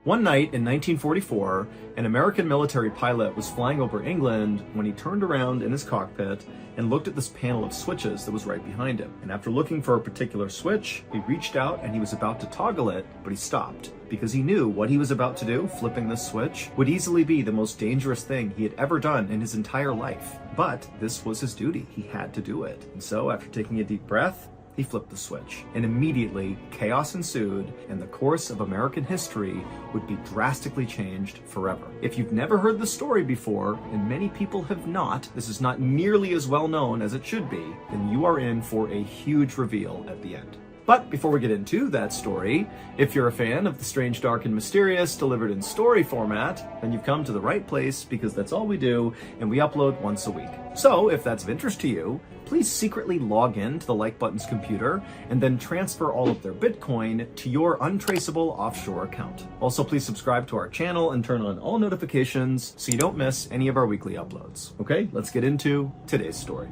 One night in 1944, an American military pilot was flying over England when he turned around in his cockpit and looked at this panel of switches that was right behind him. And after looking for a particular switch, he reached out and he was about to toggle it, but he stopped because he knew what he was about to do, flipping this switch, would easily be the most dangerous thing he had ever done in his entire life. But this was his duty. He had to do it. And so after taking a deep breath, he flipped the switch, and immediately chaos ensued, and the course of American history would be drastically changed forever. If you've never heard the story before, and many people have not, this is not nearly as well known as it should be, then you are in for a huge reveal at the end. But before we get into that story, if you're a fan of the strange, dark, and mysterious delivered in story format, then you've come to the right place because that's all we do, and we upload once a week. So if that's of interest to you, please secretly log in to the Like Button's computer and then transfer all of their Bitcoin to your untraceable offshore account. Also, please subscribe to our channel and turn on all notifications so you don't miss any of our weekly uploads. Okay, let's get into today's story.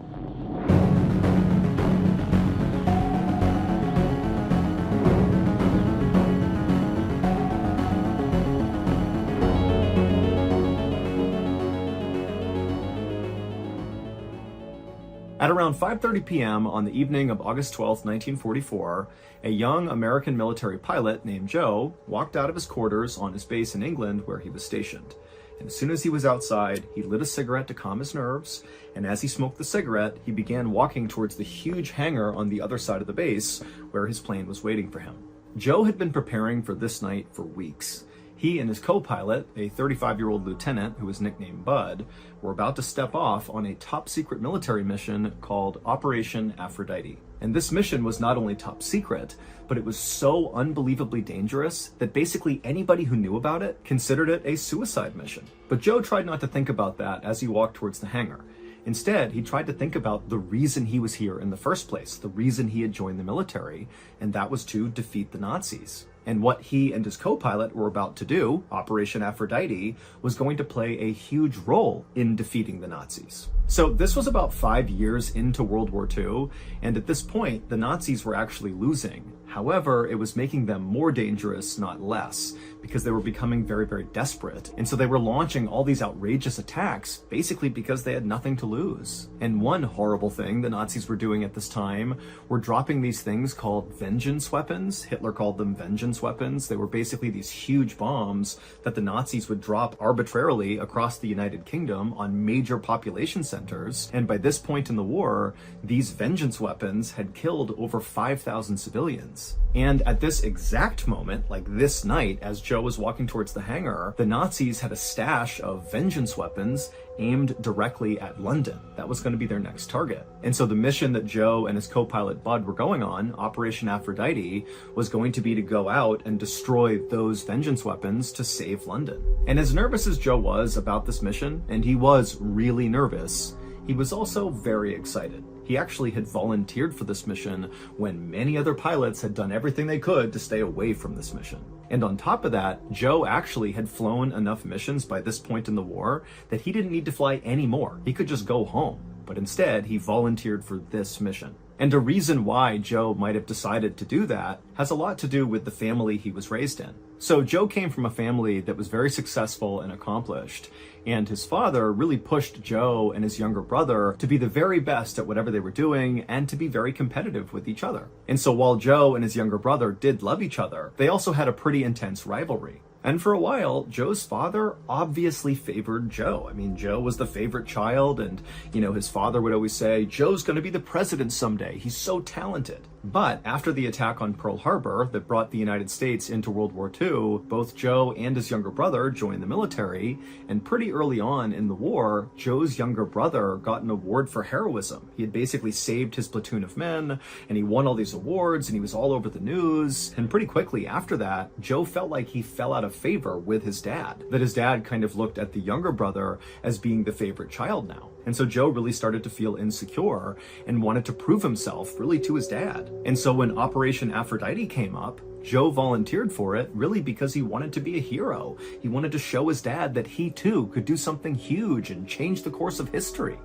At around 5:30 p.m. on the evening of August 12, 1944, a young American military pilot named Joe walked out of his quarters on his base in England where he was stationed. And as soon as he was outside, he lit a cigarette to calm his nerves, and as he smoked the cigarette, he began walking towards the huge hangar on the other side of the base where his plane was waiting for him. Joe had been preparing for this night for weeks. He and his co-pilot, a 35-year-old lieutenant who was nicknamed Bud, were about to step off on a top-secret military mission called Operation Aphrodite. And this mission was not only top secret, but it was so unbelievably dangerous that basically anybody who knew about it considered it a suicide mission. But Joe tried not to think about that as he walked towards the hangar. Instead, he tried to think about the reason he was here in the first place, the reason he had joined the military, and that was to defeat the Nazis. And what he and his co-pilot were about to do, Operation Aphrodite, was going to play a huge role in defeating the Nazis. So this was about 5 years into World War II, and at this point, the Nazis were actually losing. However, it was making them more dangerous, not less, because they were becoming very, very desperate. And so they were launching all these outrageous attacks, basically because they had nothing to lose. And one horrible thing the Nazis were doing at this time were dropping these things called vengeance weapons. Hitler called them vengeance weapons. They were basically these huge bombs that the Nazis would drop arbitrarily across the United Kingdom on major population centers. And by this point in the war, these vengeance weapons had killed over 5,000 civilians. And at this exact moment, like this night, as Joe was walking towards the hangar, the Nazis had a stash of vengeance weapons aimed directly at London. That was going to be their next target. And so the mission that Joe and his co-pilot Bud were going on, Operation Aphrodite, was going to be to go out and destroy those vengeance weapons to save London. And as nervous as Joe was about this mission, and he was really nervous, he was also very excited. He actually had volunteered for this mission when many other pilots had done everything they could to stay away from this mission. And on top of that, Joe actually had flown enough missions by this point in the war that he didn't need to fly anymore. He could just go home. But instead, he volunteered for this mission. And a reason why Joe might have decided to do that has a lot to do with the family he was raised in. So Joe came from a family that was very successful and accomplished, and his father really pushed Joe and his younger brother to be the very best at whatever they were doing and to be very competitive with each other. And so while Joe and his younger brother did love each other, they also had a pretty intense rivalry. And for a while, Joe's father obviously favored Joe. I mean, Joe was the favorite child, and, his father would always say, Joe's going to be the president someday. He's so talented. But after the attack on Pearl Harbor that brought the United States into World War II, both Joe and his younger brother joined the military, and pretty early on in the war, Joe's younger brother got an award for heroism. He had basically saved his platoon of men, and he won all these awards, and he was all over the news. And pretty quickly after that, Joe felt like he fell out of favor with his dad, that his dad kind of looked at the younger brother as being the favorite child now. And so Joe really started to feel insecure and wanted to prove himself really to his dad. And so when Operation Aphrodite came up, Joe volunteered for it really because he wanted to be a hero. He wanted to show his dad that he too could do something huge and change the course of history.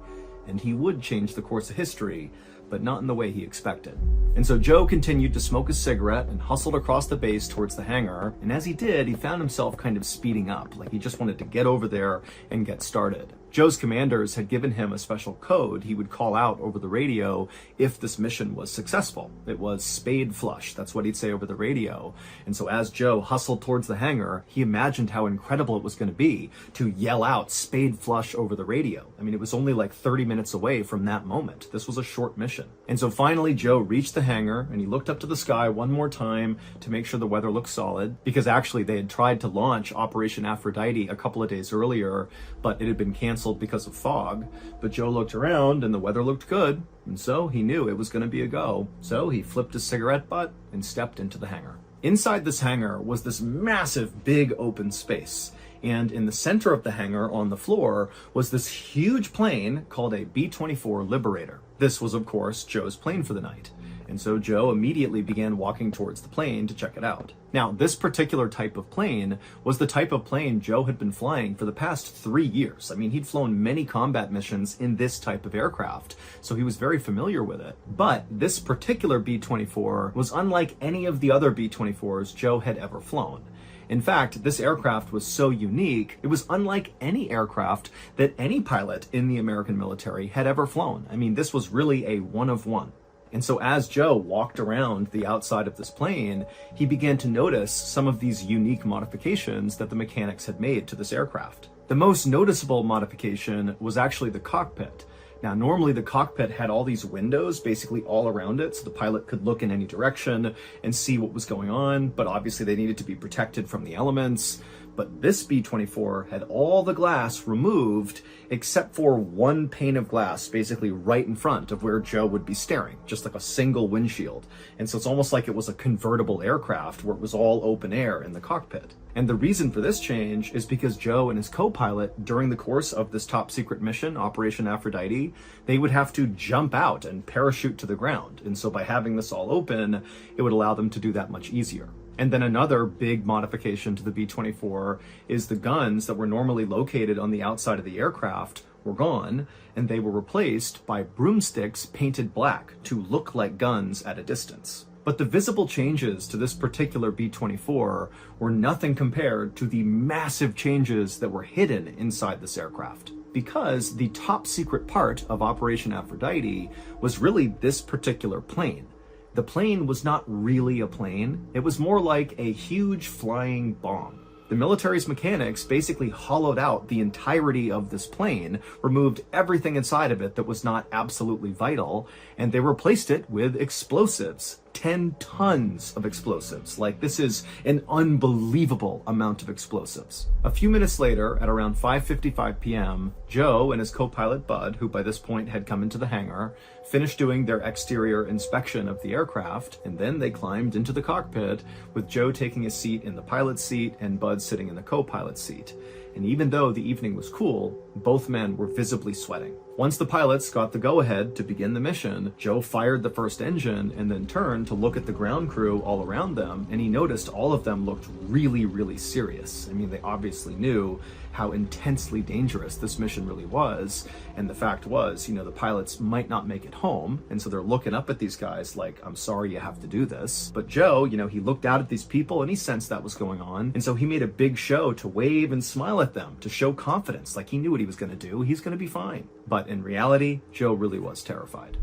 And he would change the course of history but not in the way he expected. And so Joe continued to smoke a cigarette and hustled across the base towards the hangar, and as he did, he found himself kind of speeding up, like he just wanted to get over there and get started. Joe's commanders had given him a special code he would call out over the radio if this mission was successful. It was spade flush, that's what he'd say over the radio. And so as Joe hustled towards the hangar, he imagined how incredible it was going to be to yell out spade flush over the radio. I mean, it was only like 30 minutes away from that moment. This was a short mission. And so finally Joe reached the hangar and he looked up to the sky one more time to make sure the weather looked solid, because actually they had tried to launch Operation Aphrodite a couple of days earlier, but it had been canceled because of fog. But Joe looked around and the weather looked good, and so he knew it was going to be a go. So he flipped his cigarette butt and stepped into the hangar. Inside this hangar was this massive big open space, and in the center of the hangar on the floor was this huge plane called a B-24 Liberator. This was of course Joe's plane for the night. And so Joe immediately began walking towards the plane to check it out. Now, this particular type of plane was the type of plane Joe had been flying for the past 3 years. I mean, he'd flown many combat missions in this type of aircraft, so he was very familiar with it. But this particular B-24 was unlike any of the other B-24s Joe had ever flown. In fact, this aircraft was so unique, it was unlike any aircraft that any pilot in the American military had ever flown. I mean, this was really a one of one. And so as Joe walked around the outside of this plane, he began to notice some of these unique modifications that the mechanics had made to this aircraft. The most noticeable modification was actually the cockpit. Now, normally the cockpit had all these windows basically all around it, so the pilot could look in any direction and see what was going on, but obviously they needed to be protected from the elements. But this B-24 had all the glass removed except for one pane of glass basically right in front of where Joe would be staring, just like a single windshield. And so it's almost like it was a convertible aircraft where it was all open air in the cockpit. And the reason for this change is because Joe and his co-pilot, during the course of this top secret mission, Operation Aphrodite, they would have to jump out and parachute to the ground. And so by having this all open, it would allow them to do that much easier. And then another big modification to the B-24 is the guns that were normally located on the outside of the aircraft were gone, and they were replaced by broomsticks painted black to look like guns at a distance. But the visible changes to this particular B-24 were nothing compared to the massive changes that were hidden inside this aircraft. Because the top secret part of Operation Aphrodite was really this particular plane. The plane was not really a plane, it was more like a huge flying bomb. The military's mechanics basically hollowed out the entirety of this plane, removed everything inside of it that was not absolutely vital, and they replaced it with explosives. 10 tons of explosives. Like, this is an unbelievable amount of explosives. A few minutes later, at around 5:55 p.m., Joe and his co-pilot Bud, who by this point had come into the hangar, finished doing their exterior inspection of the aircraft, and then they climbed into the cockpit, with Joe taking a seat in the pilot's seat and Bud sitting in the co-pilot's seat. And even though the evening was cool, both men were visibly sweating. Once the pilots got the go-ahead to begin the mission, Joe fired the first engine and then turned to look at the ground crew all around them, and he noticed all of them looked really, really serious. I mean, they obviously knew how intensely dangerous this mission really was, and the fact was, the pilots might not make it home, and so they're looking up at these guys like, I'm sorry you have to do this. But Joe, he looked out at these people and he sensed that was going on, and so he made a big show to wave and smile at them, to show confidence, like he knew what he was going to do, he's going to be fine. But in reality, Joe really was terrified.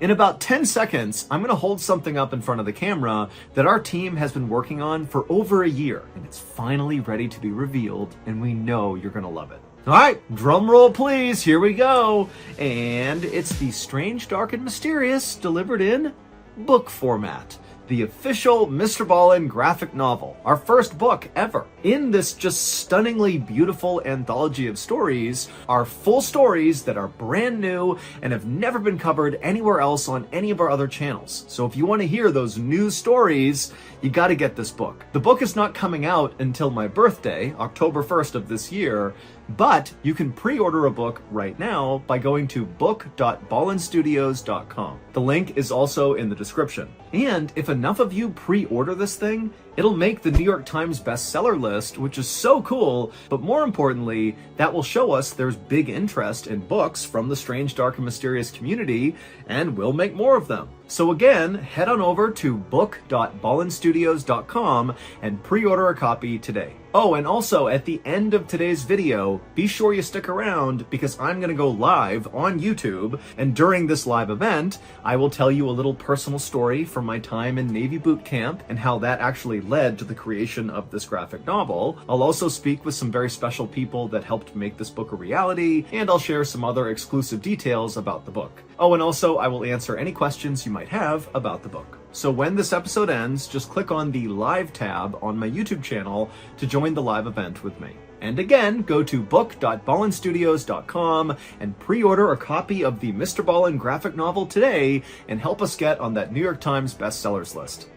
In about 10 seconds, I'm going to hold something up in front of the camera that our team has been working on for over a year, and it's finally ready to be revealed, and we know you're going to love it. All right, drum roll please, here we go. And it's the Strange, Dark, and Mysterious delivered in book format. The official Mr. Ballin graphic novel, our first book ever. In this just stunningly beautiful anthology of stories are full stories that are brand new and have never been covered anywhere else on any of our other channels. So if you want to hear those new stories, you got to get this book. The book is not coming out until my birthday, October 1st of this year. But you can pre-order a book right now by going to book.ballenstudios.com. The link is also in the description. And if enough of you pre-order this thing, it'll make the New York Times bestseller list, which is so cool, but more importantly, that will show us there's big interest in books from the strange, dark, and mysterious community, and we'll make more of them. So again, head on over to book.ballenstudios.com and pre-order a copy today. Oh, and also at the end of today's video, be sure you stick around because I'm going to go live on YouTube, and during this live event, I will tell you a little personal story from my time in Navy boot camp and how that actually led to the creation of this graphic novel. I'll also speak with some very special people that helped make this book a reality, and I'll share some other exclusive details about the book. Oh, and also I will answer any questions you might have about the book. So when this episode ends, just click on the live tab on my YouTube channel to join the live event with me. And again, go to book.ballenstudios.com and pre-order a copy of the Mr. Ballen graphic novel today and help us get on that New York Times bestsellers list.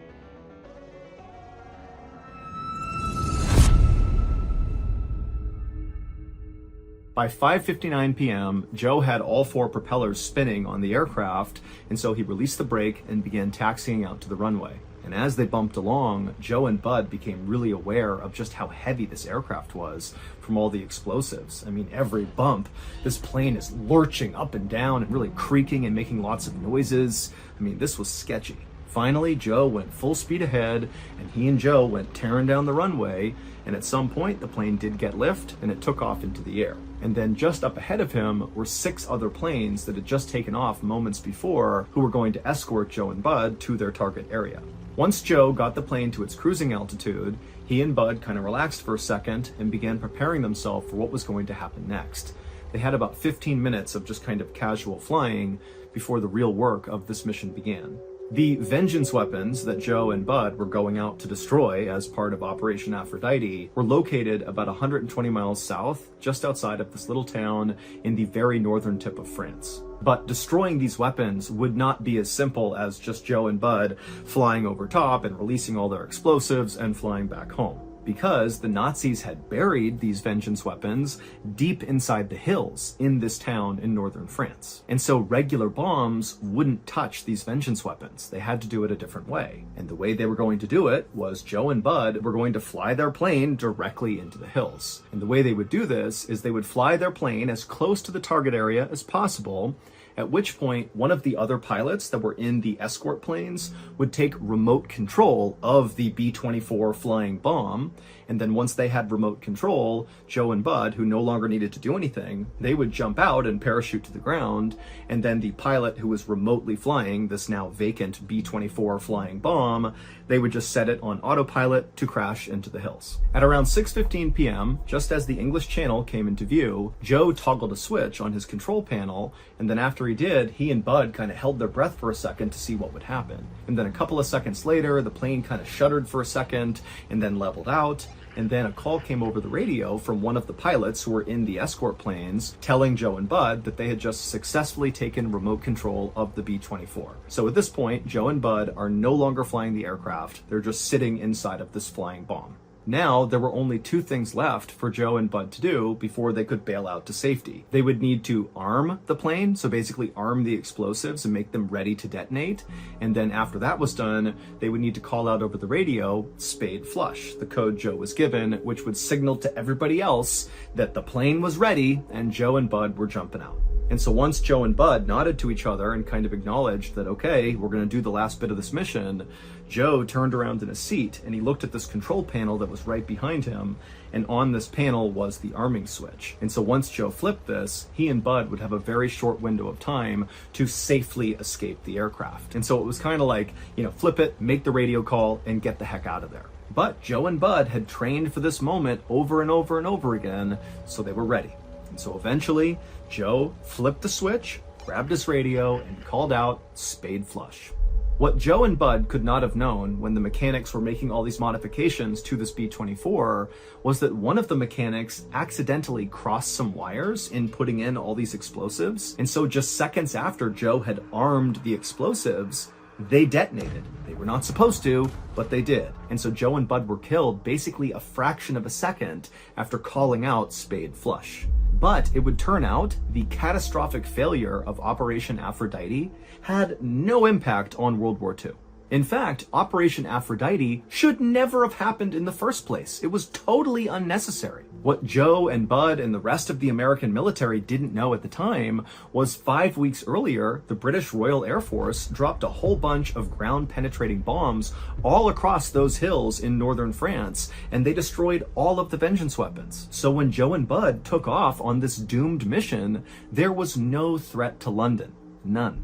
By 5:59 p.m., Joe had all 4 propellers spinning on the aircraft, and so he released the brake and began taxiing out to the runway. And as they bumped along, Joe and Bud became really aware of just how heavy this aircraft was from all the explosives. I mean, every bump, this plane is lurching up and down and really creaking and making lots of noises. I mean, this was sketchy. Finally, Joe went full speed ahead, and he and Joe went tearing down the runway, and at some point, the plane did get lift, and it took off into the air. And then just up ahead of him were 6 other planes that had just taken off moments before, who were going to escort Joe and Bud to their target area. Once Joe got the plane to its cruising altitude, he and Bud kind of relaxed for a second and began preparing themselves for what was going to happen next. They had about 15 minutes of just kind of casual flying before the real work of this mission began. The vengeance weapons that Joe and Bud were going out to destroy as part of Operation Aphrodite were located about 120 miles south, just outside of this little town in the very northern tip of France. But destroying these weapons would not be as simple as just Joe and Bud flying over top and releasing all their explosives and flying back home, because the Nazis had buried these vengeance weapons deep inside the hills in this town in northern France. And so regular bombs wouldn't touch these vengeance weapons. They had to do it a different way. And the way they were going to do it was Joe and Bud were going to fly their plane directly into the hills. And the way they would do this is they would fly their plane as close to the target area as possible, at which point one of the other pilots that were in the escort planes would take remote control of the B-24 flying bomb. And then once they had remote control, Joe and Bud, who no longer needed to do anything, they would jump out and parachute to the ground. And then the pilot who was remotely flying this now vacant B-24 flying bomb, they would just set it on autopilot to crash into the hills. At around 6:15 p.m., just as the English Channel came into view, Joe toggled a switch on his control panel, and then after he did, he and Bud kind of held their breath for a second to see what would happen. And then a couple of seconds later, the plane kind of shuddered for a second and then leveled out. And then a call came over the radio from one of the pilots who were in the escort planes telling Joe and Bud that they had just successfully taken remote control of the B-24. So at this point, Joe and Bud are no longer flying the aircraft. They're just sitting inside of this flying bomb. Now, there were only 2 things left for Joe and Bud to do before they could bail out to safety. They would need to arm the plane, so basically arm the explosives and make them ready to detonate. And then after that was done, they would need to call out over the radio, "Spade flush," the code Joe was given, which would signal to everybody else that the plane was ready and Joe and Bud were jumping out. And so once Joe and Bud nodded to each other and kind of acknowledged that, okay, we're going to do the last bit of this mission, Joe turned around in his seat and he looked at this control panel that was right behind him, and on this panel was the arming switch. And so once Joe flipped this, he and Bud would have a very short window of time to safely escape the aircraft. And so it was kind of like, flip it, make the radio call, and get the heck out of there. But Joe and Bud had trained for this moment over and over and over again, so they were ready. And so eventually, Joe flipped the switch, grabbed his radio, and called out, "Spade flush." What Joe and Bud could not have known when the mechanics were making all these modifications to this B-24 was that one of the mechanics accidentally crossed some wires in putting in all these explosives. And so just seconds after Joe had armed the explosives, They detonated. They were not supposed to, but they did. And so Joe and Bud were killed basically a fraction of a second after calling out Spade Flush. But it would turn out the catastrophic failure of Operation Aphrodite had no impact on World War II. In fact, Operation Aphrodite should never have happened in the first place. It was totally unnecessary. What Joe and Bud and the rest of the American military didn't know at the time was 5 weeks earlier, the British Royal Air Force dropped a whole bunch of ground-penetrating bombs all across those hills in northern France, and they destroyed all of the vengeance weapons. So when Joe and Bud took off on this doomed mission, there was no threat to London. None.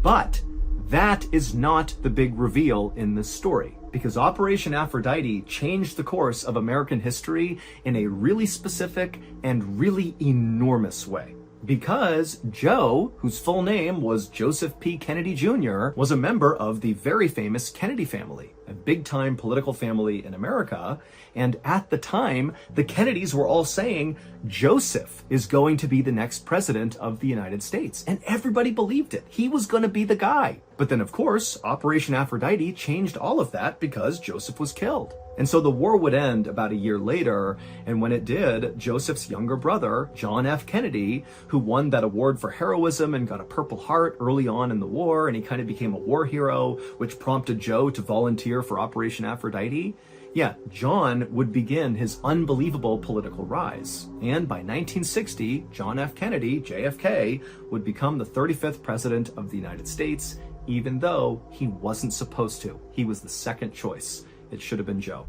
But that is not the big reveal in this story, because Operation Aphrodite changed the course of American history in a really specific and really enormous way. Because Joe, whose full name was Joseph P. Kennedy Jr., was a member of the very famous Kennedy family, a big-time political family in America. And at the time, the Kennedys were all saying Joseph is going to be the next president of the United States. And everybody believed it. He was going to be the guy. But then, of course, Operation Aphrodite changed all of that because Joseph was killed. And so the war would end about a year later, and when it did, Joseph's younger brother, John F. Kennedy, who won that award for heroism and got a Purple Heart early on in the war, and he kind of became a war hero, which prompted Joe to volunteer for Operation Aphrodite. Yeah, John would begin his unbelievable political rise. And by 1960, John F. Kennedy, JFK, would become the 35th president of the United States, even though he wasn't supposed to. He was the second choice. It should have been Joe.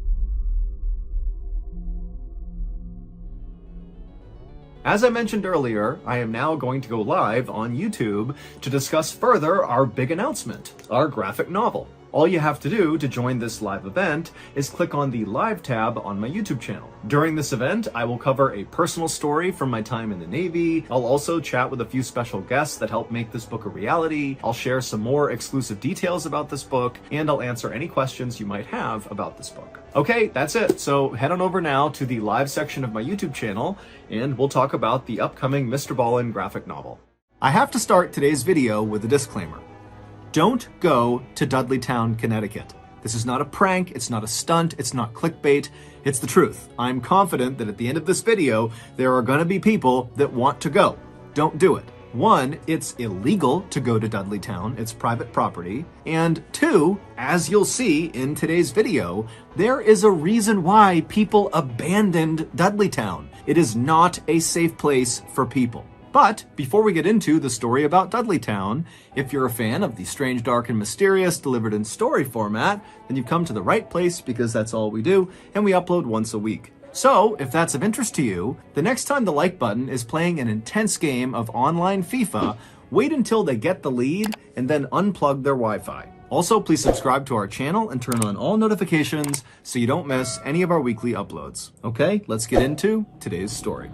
As I mentioned earlier, I am now going to go live on YouTube to discuss further our big announcement, our graphic novel. All you have to do to join this live event is click on the Live tab on my YouTube channel. During this event, I will cover a personal story from my time in the Navy. I'll also chat with a few special guests that helped make this book a reality. I'll share some more exclusive details about this book, and I'll answer any questions you might have about this book. Okay, that's it. So head on over now to the live section of my YouTube channel, and we'll talk about the upcoming Mr. Ballin graphic novel. I have to start today's video with a disclaimer. Don't go to Dudleytown, Connecticut. This is not a prank, it's not a stunt, it's not clickbait, it's the truth. I'm confident that at the end of this video, there are gonna be people that want to go. Don't do it. One, it's illegal to go to Dudleytown, it's private property. And two, as you'll see in today's video, there is a reason why people abandoned Dudleytown. It is not a safe place for people. But before we get into the story about Dudleytown, if you're a fan of the strange, dark, and mysterious delivered in story format, then you've come to the right place because that's all we do, and we upload once a week. So, if that's of interest to you, the next time the like button is playing an intense game of online FIFA, wait until they get the lead and then unplug their Wi-Fi. Also, please subscribe to our channel and turn on all notifications so you don't miss any of our weekly uploads. Okay, let's get into today's story.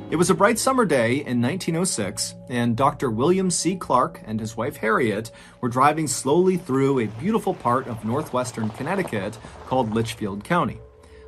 It was a bright summer day in 1906, and Dr. William C. Clark and his wife Harriet were driving slowly through a beautiful part of northwestern Connecticut called Litchfield County.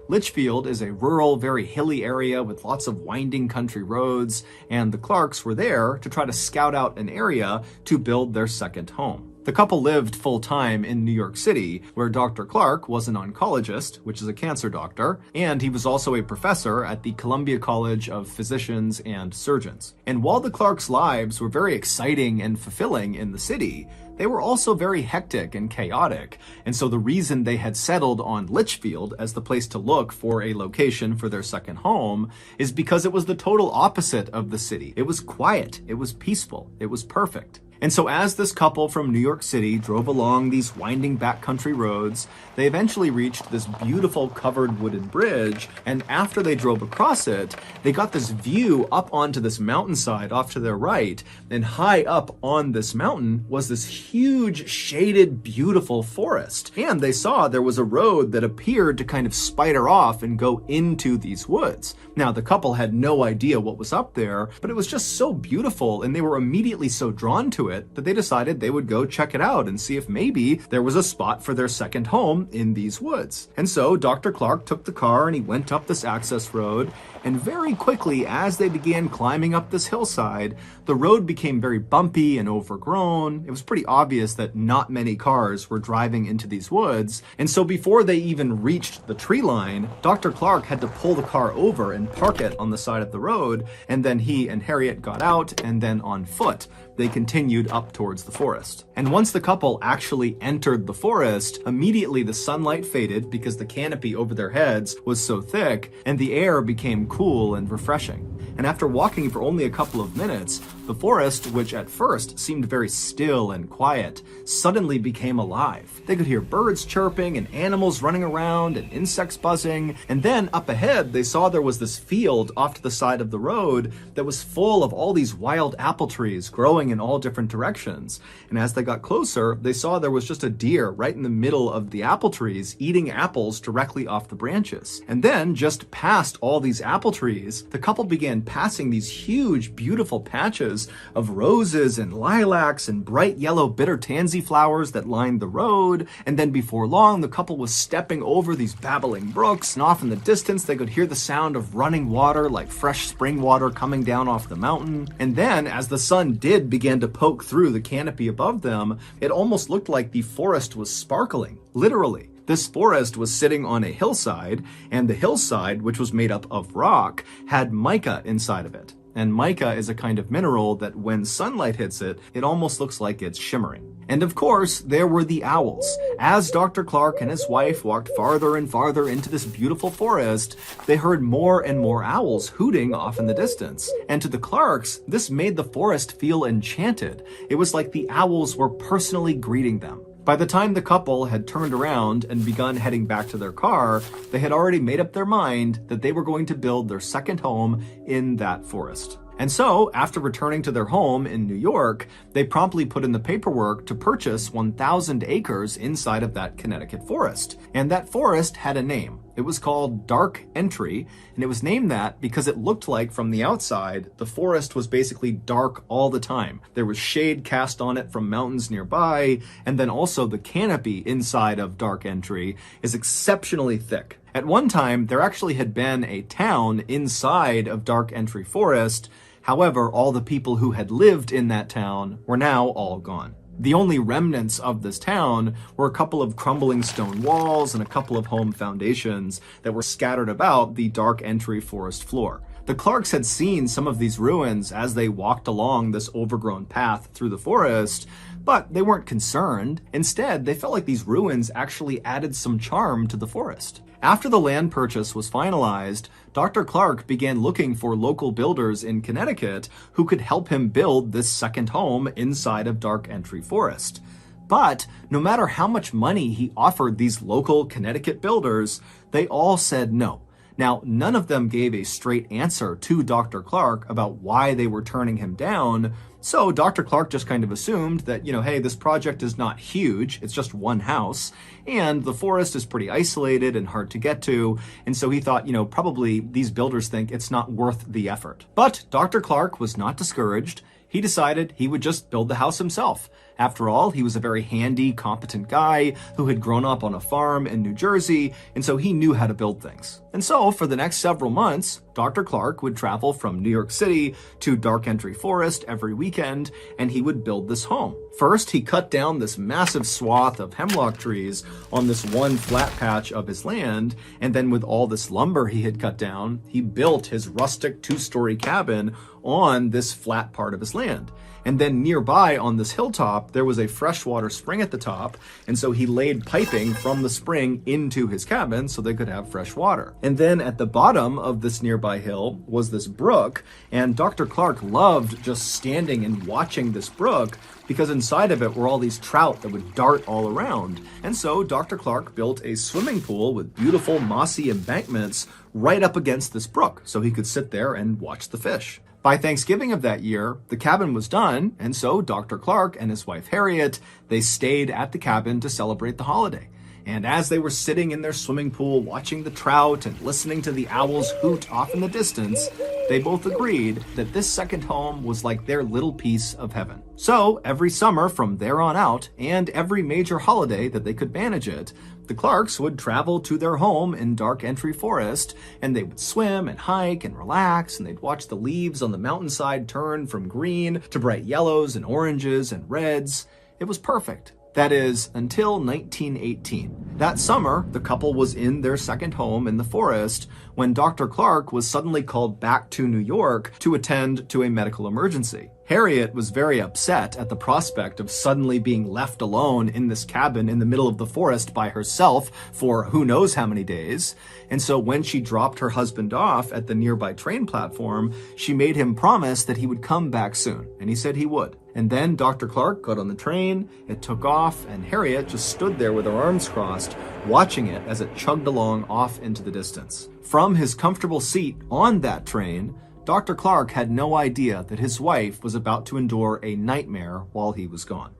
Litchfield is a rural, very hilly area with lots of winding country roads, and the Clarks were there to try to scout out an area to build their second home. The couple lived full-time in New York City, where Dr. Clark was an oncologist, which is a cancer doctor, and he was also a professor at the Columbia College of Physicians and Surgeons. And while the Clarks' lives were very exciting and fulfilling in the city, they were also very hectic and chaotic, and so the reason they had settled on Litchfield as the place to look for a location for their second home is because it was the total opposite of the city. It was quiet, it was peaceful, it was perfect. And so as this couple from New York City drove along these winding backcountry roads, they eventually reached this beautiful covered wooded bridge, and after they drove across it, they got this view up onto this mountainside off to their right, and high up on this mountain was this huge, shaded, beautiful forest. And they saw there was a road that appeared to kind of spider off and go into these woods. Now, the couple had no idea what was up there, but it was just so beautiful, and they were immediately so drawn to into it that they decided they would go check it out and see if maybe there was a spot for their second home in these woods. And so Dr. Clark took the car and he went up this access road, and very quickly, as they began climbing up this hillside, the road became very bumpy and overgrown. It was pretty obvious that not many cars were driving into these woods, and so before they even reached the tree line, Dr. Clark had to pull the car over and park it on the side of the road, and then he and Harriet got out, and then on foot, they continued up towards the forest. And once the couple actually entered the forest, immediately the sunlight faded because the canopy over their heads was so thick, and the air became cool and refreshing. And after walking for only a couple of minutes, the forest, which at first seemed very still and quiet, suddenly became alive. They could hear birds chirping and animals running around and insects buzzing. And then up ahead, they saw there was this field off to the side of the road that was full of all these wild apple trees growing in all different directions. And as they got closer, they saw there was just a deer right in the middle of the apple trees eating apples directly off the branches. And then just past all these apple trees, the couple began passing these huge, beautiful patches of roses and lilacs and bright yellow bitter tansy flowers that lined the road. And then before long, the couple was stepping over these babbling brooks, and off in the distance, they could hear the sound of running water like fresh spring water coming down off the mountain. And then, as the sun did begin to poke through the canopy above them, it almost looked like the forest was sparkling, literally. This forest was sitting on a hillside, and the hillside, which was made up of rock, had mica inside of it. And mica is a kind of mineral that when sunlight hits it, it almost looks like it's shimmering. And of course, there were the owls. As Dr. Clark and his wife walked farther and farther into this beautiful forest, they heard more and more owls hooting off in the distance. And to the Clarks, this made the forest feel enchanted. It was like the owls were personally greeting them. By the time the couple had turned around and begun heading back to their car, they had already made up their mind that they were going to build their second home in that forest. And so, after returning to their home in New York, they promptly put in the paperwork to purchase 1,000 acres inside of that Connecticut forest. And that forest had a name. It was called Dark Entry, and it was named that because it looked like from the outside, the forest was basically dark all the time. There was shade cast on it from mountains nearby, and then also the canopy inside of Dark Entry is exceptionally thick. At one time, there actually had been a town inside of Dark Entry Forest. However, all the people who had lived in that town were now all gone. The only remnants of this town were a couple of crumbling stone walls and a couple of home foundations that were scattered about the Dark Entry forest floor. The Clarks had seen some of these ruins as they walked along this overgrown path through the forest, but they weren't concerned. Instead, they felt like these ruins actually added some charm to the forest. After the land purchase was finalized, Dr. Clark began looking for local builders in Connecticut who could help him build this second home inside of Dark Entry Forest. But no matter how much money he offered these local Connecticut builders, they all said no. Now, none of them gave a straight answer to Dr. Clark about why they were turning him down. So Dr. Clark just kind of assumed that, hey, this project is not huge, it's just one house, and the forest is pretty isolated and hard to get to, and so he thought, probably these builders think it's not worth the effort. But Dr. Clark was not discouraged. He decided he would just build the house himself. After all, he was a very handy, competent guy who had grown up on a farm in New Jersey, and so he knew how to build things. And so, for the next several months, Dr. Clark would travel from New York City to Dark Entry Forest every weekend, and he would build this home. First, he cut down this massive swath of hemlock trees on this one flat patch of his land, and then with all this lumber he had cut down, he built his rustic two-story cabin on this flat part of his land. And then nearby on this hilltop, there was a freshwater spring at the top, and so he laid piping from the spring into his cabin so they could have fresh water. And then at the bottom of this nearby hill was this brook, and Dr. Clark loved just standing and watching this brook because inside of it were all these trout that would dart all around. And so Dr. Clark built a swimming pool with beautiful mossy embankments right up against this brook so he could sit there and watch the fish. By Thanksgiving of that year, the cabin was done, and so Dr. Clark and his wife Harriet, they stayed at the cabin to celebrate the holiday. And as they were sitting in their swimming pool watching the trout and listening to the owls hoot off in the distance, they both agreed that this second home was like their little piece of heaven. So every summer from there on out, and every major holiday that they could manage it, the Clarks would travel to their home in Dark Entry Forest, and they would swim and hike and relax, and they'd watch the leaves on the mountainside turn from green to bright yellows and oranges and reds. It was perfect. That is, until 1918. That summer, the couple was in their second home in the forest when Dr. Clark was suddenly called back to New York to attend to a medical emergency. Harriet was very upset at the prospect of suddenly being left alone in this cabin in the middle of the forest by herself for who knows how many days. And so when she dropped her husband off at the nearby train platform, she made him promise that he would come back soon. And he said he would. And then Dr. Clark got on the train, it took off, and Harriet just stood there with her arms crossed, watching it as it chugged along off into the distance. From his comfortable seat on that train, Dr. Clark had no idea that his wife was about to endure a nightmare while he was gone.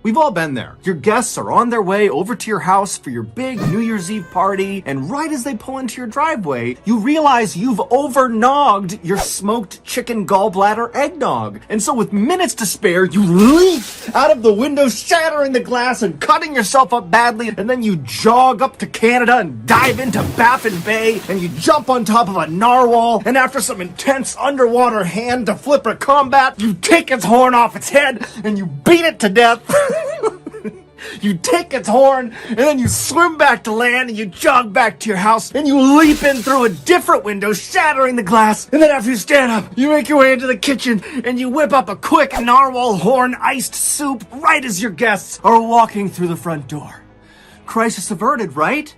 We've all been there. Your guests are on their way over to your house for your big New Year's Eve party, and right as they pull into your driveway, you realize you've overnogged your smoked chicken gallbladder eggnog. And so with minutes to spare, you leap out of the window, shattering the glass and cutting yourself up badly, and then you jog up to Canada and dive into Baffin Bay, and you jump on top of a narwhal, and after some intense underwater hand to flipper combat, you take its horn off its head, and you beat it to death. You take its horn, and then you swim back to land, and you jog back to your house, and you leap in through a different window, shattering the glass, and then after you stand up, you make your way into the kitchen, and you whip up a quick narwhal horn iced soup right as your guests are walking through the front door. Crisis averted, right?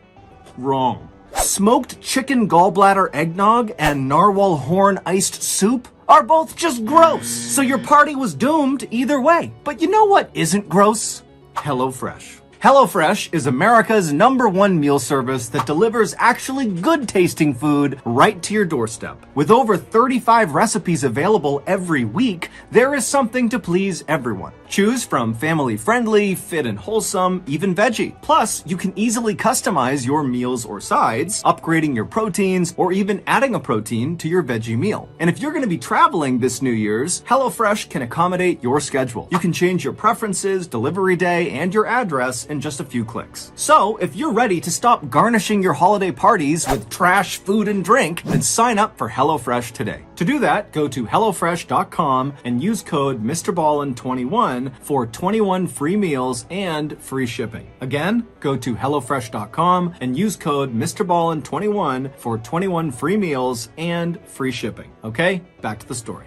Wrong. Smoked chicken gallbladder eggnog and narwhal horn iced soup are both just gross, so your party was doomed either way. But you know what isn't gross? HelloFresh. HelloFresh is America's #1 meal service that delivers actually good-tasting food right to your doorstep. With over 35 recipes available every week, there is something to please everyone. Choose from family-friendly, fit and wholesome, even veggie. Plus, you can easily customize your meals or sides, upgrading your proteins, or even adding a protein to your veggie meal. And if you're going to be traveling this New Year's, HelloFresh can accommodate your schedule. You can change your preferences, delivery day, and your address in just a few clicks. So, if you're ready to stop garnishing your holiday parties with trash food and drink, then sign up for HelloFresh today. To do that, go to HelloFresh.com and use code MrBallin21 for 21 free meals and free shipping. Again, go to HelloFresh.com and use code MrBallin21 for 21 free meals and free shipping. Okay, back to the story.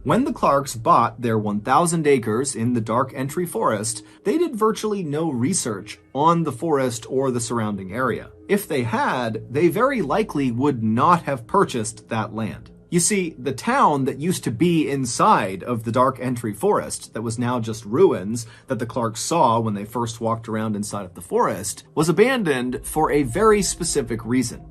When the Clarks bought their 1,000 acres in the Dark Entry Forest, they did virtually no research on the forest or the surrounding area. If they had, they very likely would not have purchased that land. You see, the town that used to be inside of the Dark Entry Forest, that was now just ruins that the Clarks saw when they first walked around inside of the forest, was abandoned for a very specific reason.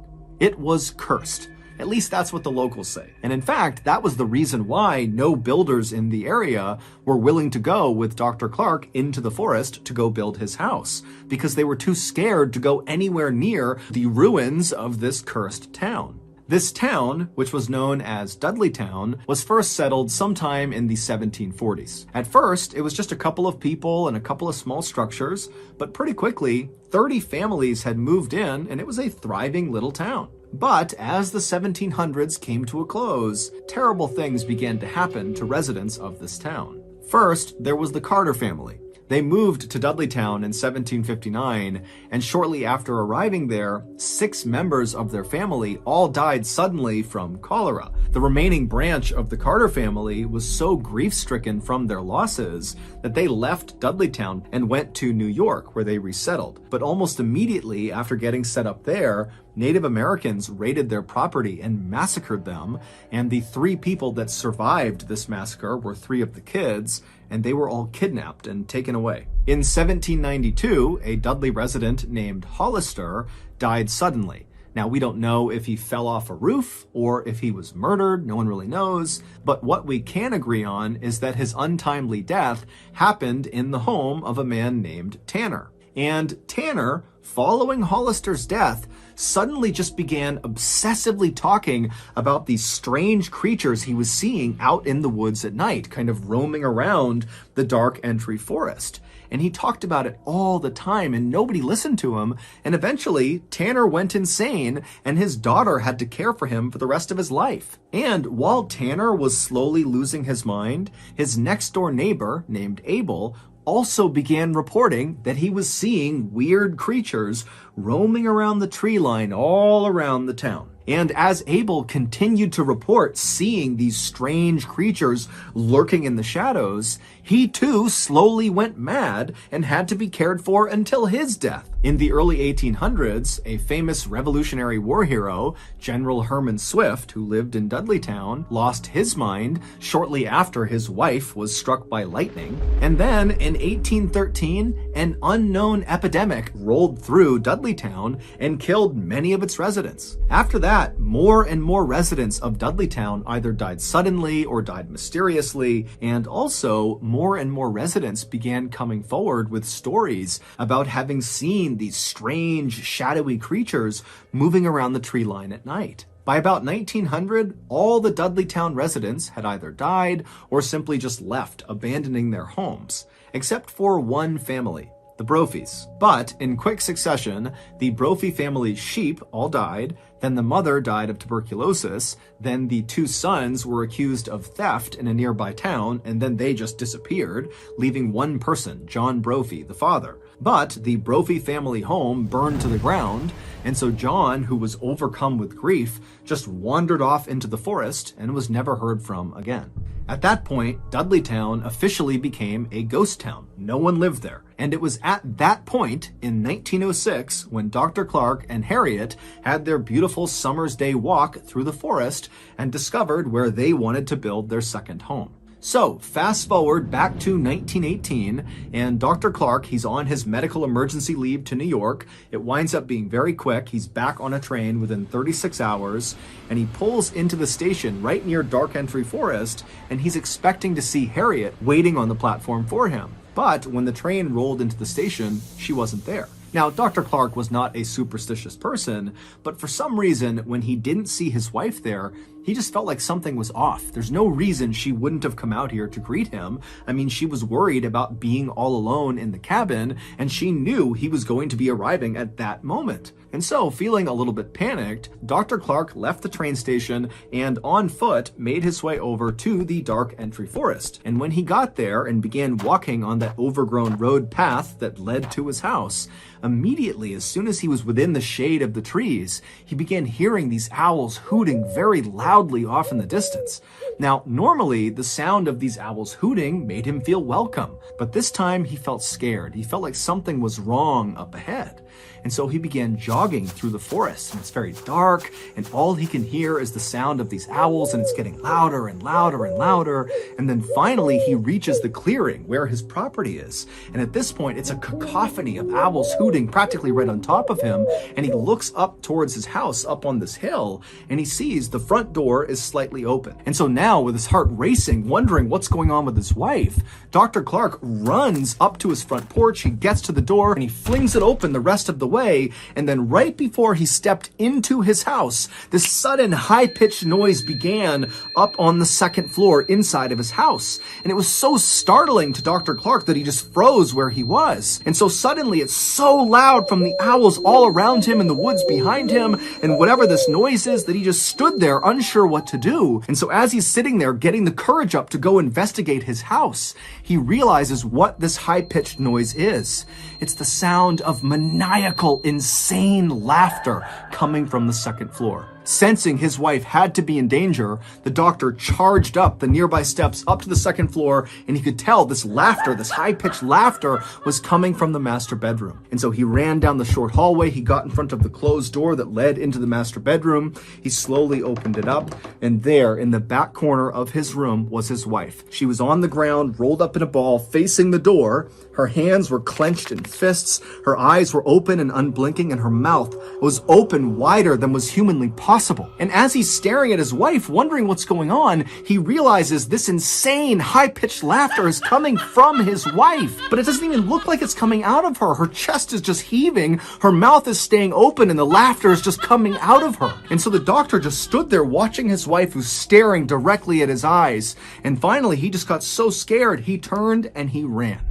It was cursed. At least that's what the locals say. And in fact, that was the reason why no builders in the area were willing to go with Dr. Clark into the forest to go build his house, because they were too scared to go anywhere near the ruins of this cursed town. This town, which was known as Dudleytown, was first settled sometime in the 1740s. At first, it was just a couple of people and a couple of small structures, but pretty quickly, 30 families had moved in, and it was a thriving little town. But as the 1700s came to a close, terrible things began to happen to residents of this town. First, there was the Carter family. They moved to Dudleytown in 1759, and shortly after arriving there, 6 members of their family all died suddenly from cholera. The remaining branch of the Carter family was so grief-stricken from their losses that they left Dudleytown and went to New York, where they resettled. But almost immediately after getting set up there, Native Americans raided their property and massacred them, and the 3 people that survived this massacre were 3 of the kids, and they were all kidnapped and taken away. In 1792, a Dudley resident named Hollister died suddenly. Now, we don't know if he fell off a roof or if he was murdered. No one really knows. But what we can agree on is that his untimely death happened in the home of a man named Tanner. And Tanner, following Hollister's death, suddenly just began obsessively talking about these strange creatures he was seeing out in the woods at night, kind of roaming around the dark entry forest. And he talked about it all the time, and nobody listened to him. And eventually, Tanner went insane, and his daughter had to care for him for the rest of his life. And while Tanner was slowly losing his mind, his next-door neighbor, named Abel, also began reporting that he was seeing weird creatures roaming around the tree line all around the town. And as Abel continued to report seeing these strange creatures lurking in the shadows, he too slowly went mad and had to be cared for until his death. In the early 1800s, a famous Revolutionary War hero, General Herman Swift, who lived in Dudleytown, lost his mind shortly after his wife was struck by lightning. And then in 1813, an unknown epidemic rolled through Dudleytown and killed many of its residents. After that, more and more residents of Dudleytown either died suddenly or died mysteriously, and also more and more residents began coming forward with stories about having seen these strange, shadowy creatures moving around the tree line at night. By about 1900, all the Dudleytown residents had either died or simply just left, abandoning their homes, except for one family, the Brophies. But in quick succession, the Brophy family's sheep all died, then the mother died of tuberculosis, then the two sons were accused of theft in a nearby town, and then they just disappeared, leaving one person, John Brophy, the father. But the Brophy family home burned to the ground, and so John, who was overcome with grief, just wandered off into the forest and was never heard from again. At that point, Dudleytown officially became a ghost town. No one lived there. And it was at that point, in 1906, when Dr. Clark and Harriet had their beautiful summer's day walk through the forest and discovered where they wanted to build their second home. So, fast forward back to 1918, and Dr. Clark, he's on his medical emergency leave to New York. It winds up being very quick. He's back on a train within 36 hours, and he pulls into the station right near Dark Entry Forest, and he's expecting to see Harriet waiting on the platform for him. But when the train rolled into the station, she wasn't there. Now, Dr. Clark was not a superstitious person, but for some reason, when he didn't see his wife there, he just felt like something was off. There's no reason she wouldn't have come out here to greet him. I mean, she was worried about being all alone in the cabin, and she knew he was going to be arriving at that moment. And so, feeling a little bit panicked, Dr. Clark left the train station and on foot made his way over to the Dark Entry Forest. And when he got there and began walking on that overgrown road path that led to his house, immediately, as soon as he was within the shade of the trees, he began hearing these owls hooting very loudly off in the distance. Now, normally, the sound of these owls hooting made him feel welcome, but this time he felt scared. He felt like something was wrong up ahead. And so he began jogging through the forest, and it's very dark, and all he can hear is the sound of these owls, and it's getting louder and louder and louder. And then finally he reaches the clearing where his property is. And at this point, it's a cacophony of owls hooting practically right on top of him. And he looks up towards his house up on this hill, and he sees the front door is slightly open. And so now, with his heart racing, wondering what's going on with his wife, Dr. Clark runs up to his front porch. He gets to the door and he flings it open the rest of the way, and then right before he stepped into his house, this sudden high-pitched noise began up on the second floor inside of his house. And it was so startling to Dr. Clark that he just froze where he was. And so suddenly it's so loud from the owls all around him and the woods behind him and whatever this noise is that he just stood there unsure what to do. And so as he's sitting there getting the courage up to go investigate his house, he realizes what this high-pitched noise is. It's the sound of maniacal, insane laughter coming from the second floor. Sensing his wife had to be in danger, the doctor charged up the nearby steps up to the second floor, and he could tell this laughter, this high-pitched laughter, was coming from the master bedroom. And so he ran down the short hallway, he got in front of the closed door that led into the master bedroom, he slowly opened it up, and there, in the back corner of his room, was his wife. She was on the ground, rolled up in a ball, facing the door. Her hands were clenched in fists, her eyes were open and unblinking, and her mouth was open wider than was humanly possible. And as he's staring at his wife, wondering what's going on, he realizes this insane, high-pitched laughter is coming from his wife. But it doesn't even look like it's coming out of her. Her chest is just heaving, her mouth is staying open, and the laughter is just coming out of her. And so the doctor just stood there watching his wife, who's staring directly at his eyes. And finally, he just got so scared, he turned and he ran.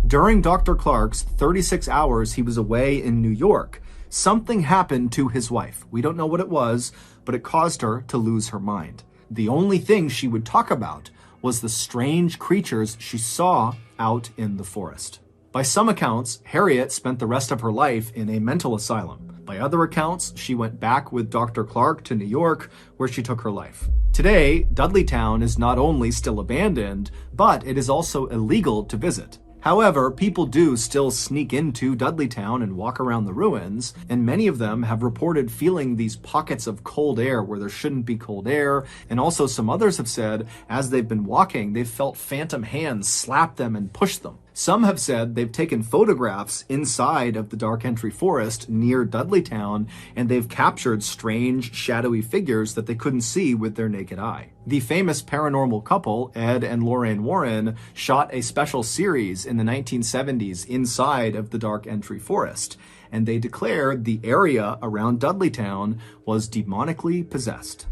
During Dr. Clark's 36 hours he was away in New York, something happened to his wife. We don't know what it was, but it caused her to lose her mind. The only thing she would talk about was the strange creatures she saw out in the forest. By some accounts, Harriet spent the rest of her life in a mental asylum. By other accounts, she went back with Dr. Clark to New York, where she took her life. Today, Dudleytown is not only still abandoned, but it is also illegal to visit. However, people do still sneak into Dudleytown and walk around the ruins, and many of them have reported feeling these pockets of cold air where there shouldn't be cold air, and also some others have said as they've been walking, they've felt phantom hands slap them and push them. Some have said they've taken photographs inside of the Dark Entry Forest near Dudleytown, and they've captured strange, shadowy figures that they couldn't see with their naked eye. The famous paranormal couple, Ed and Lorraine Warren, shot a special series in the 1970s inside of the Dark Entry Forest, and they declared the area around Dudleytown was demonically possessed.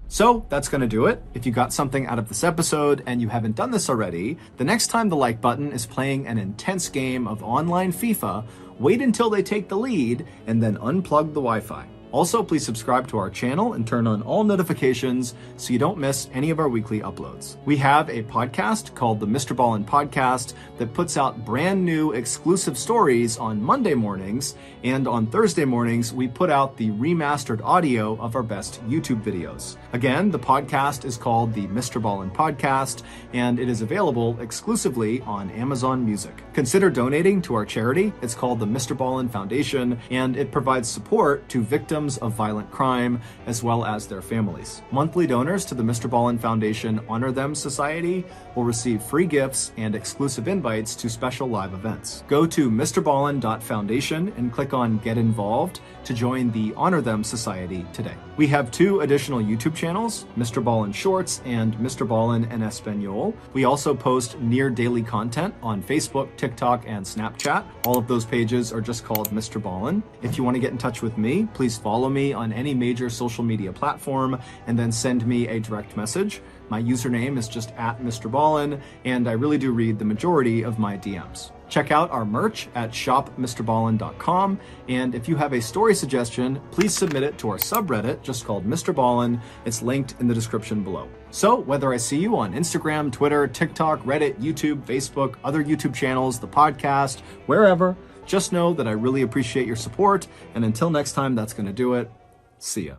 So that's going to do it. If you got something out of this episode and you haven't done this already, the next time the like button is playing an intense game of online FIFA, wait until they take the lead and then unplug the Wi-Fi. Also, please subscribe to our channel and turn on all notifications so you don't miss any of our weekly uploads. We have a podcast called the Mr. Ballin Podcast that puts out brand new exclusive stories on Monday mornings, and on Thursday mornings we put out the remastered audio of our best YouTube videos. Again, the podcast is called the Mr. Ballin Podcast, and it is available exclusively on Amazon Music. Consider donating to our charity. It's called the Mr. Ballin Foundation, and it provides support to victims of violent crime as well as their families. Monthly donors to the Mr. Ballin Foundation Honor Them Society will receive free gifts and exclusive invites to special live events. Go to mrballin.foundation and click on Get Involved to join the Honor Them Society today. We have 2 additional YouTube channels, Mr. Ballin Shorts and Mr. Ballin en Espanol. We also post near daily content on Facebook, TikTok, and Snapchat. All of those pages are just called Mr. Ballin. If you want to get in touch with me, please follow me on any major social media platform and then send me a direct message. My username is just @MrBallin, and I really do read the majority of my DMs. Check out our merch at shopmrballin.com, and if you have a story suggestion, please submit it to our subreddit just called Mr. Ballin. It's linked in the description below. So whether I see you on Instagram, Twitter, TikTok, Reddit, YouTube, Facebook, other YouTube channels, the podcast, wherever, just know that I really appreciate your support, and until next time, that's going to do it. See ya.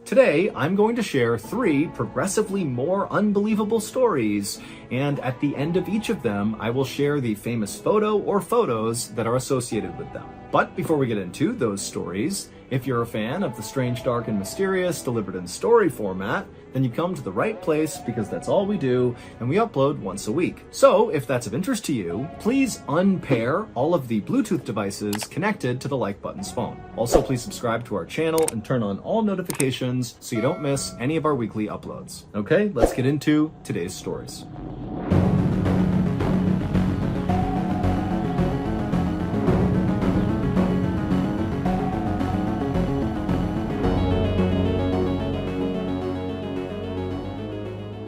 Today, I'm going to share 3 progressively more unbelievable stories, and at the end of each of them, I will share the famous photo or photos that are associated with them. But before we get into those stories, if you're a fan of the strange, dark, and mysterious delivered in story format, then you come to the right place because that's all we do, and we upload once a week. So if that's of interest to you, please unpair all of the Bluetooth devices connected to the like button's phone. Also, please subscribe to our channel and turn on all notifications so you don't miss any of our weekly uploads. Okay, let's get into today's stories.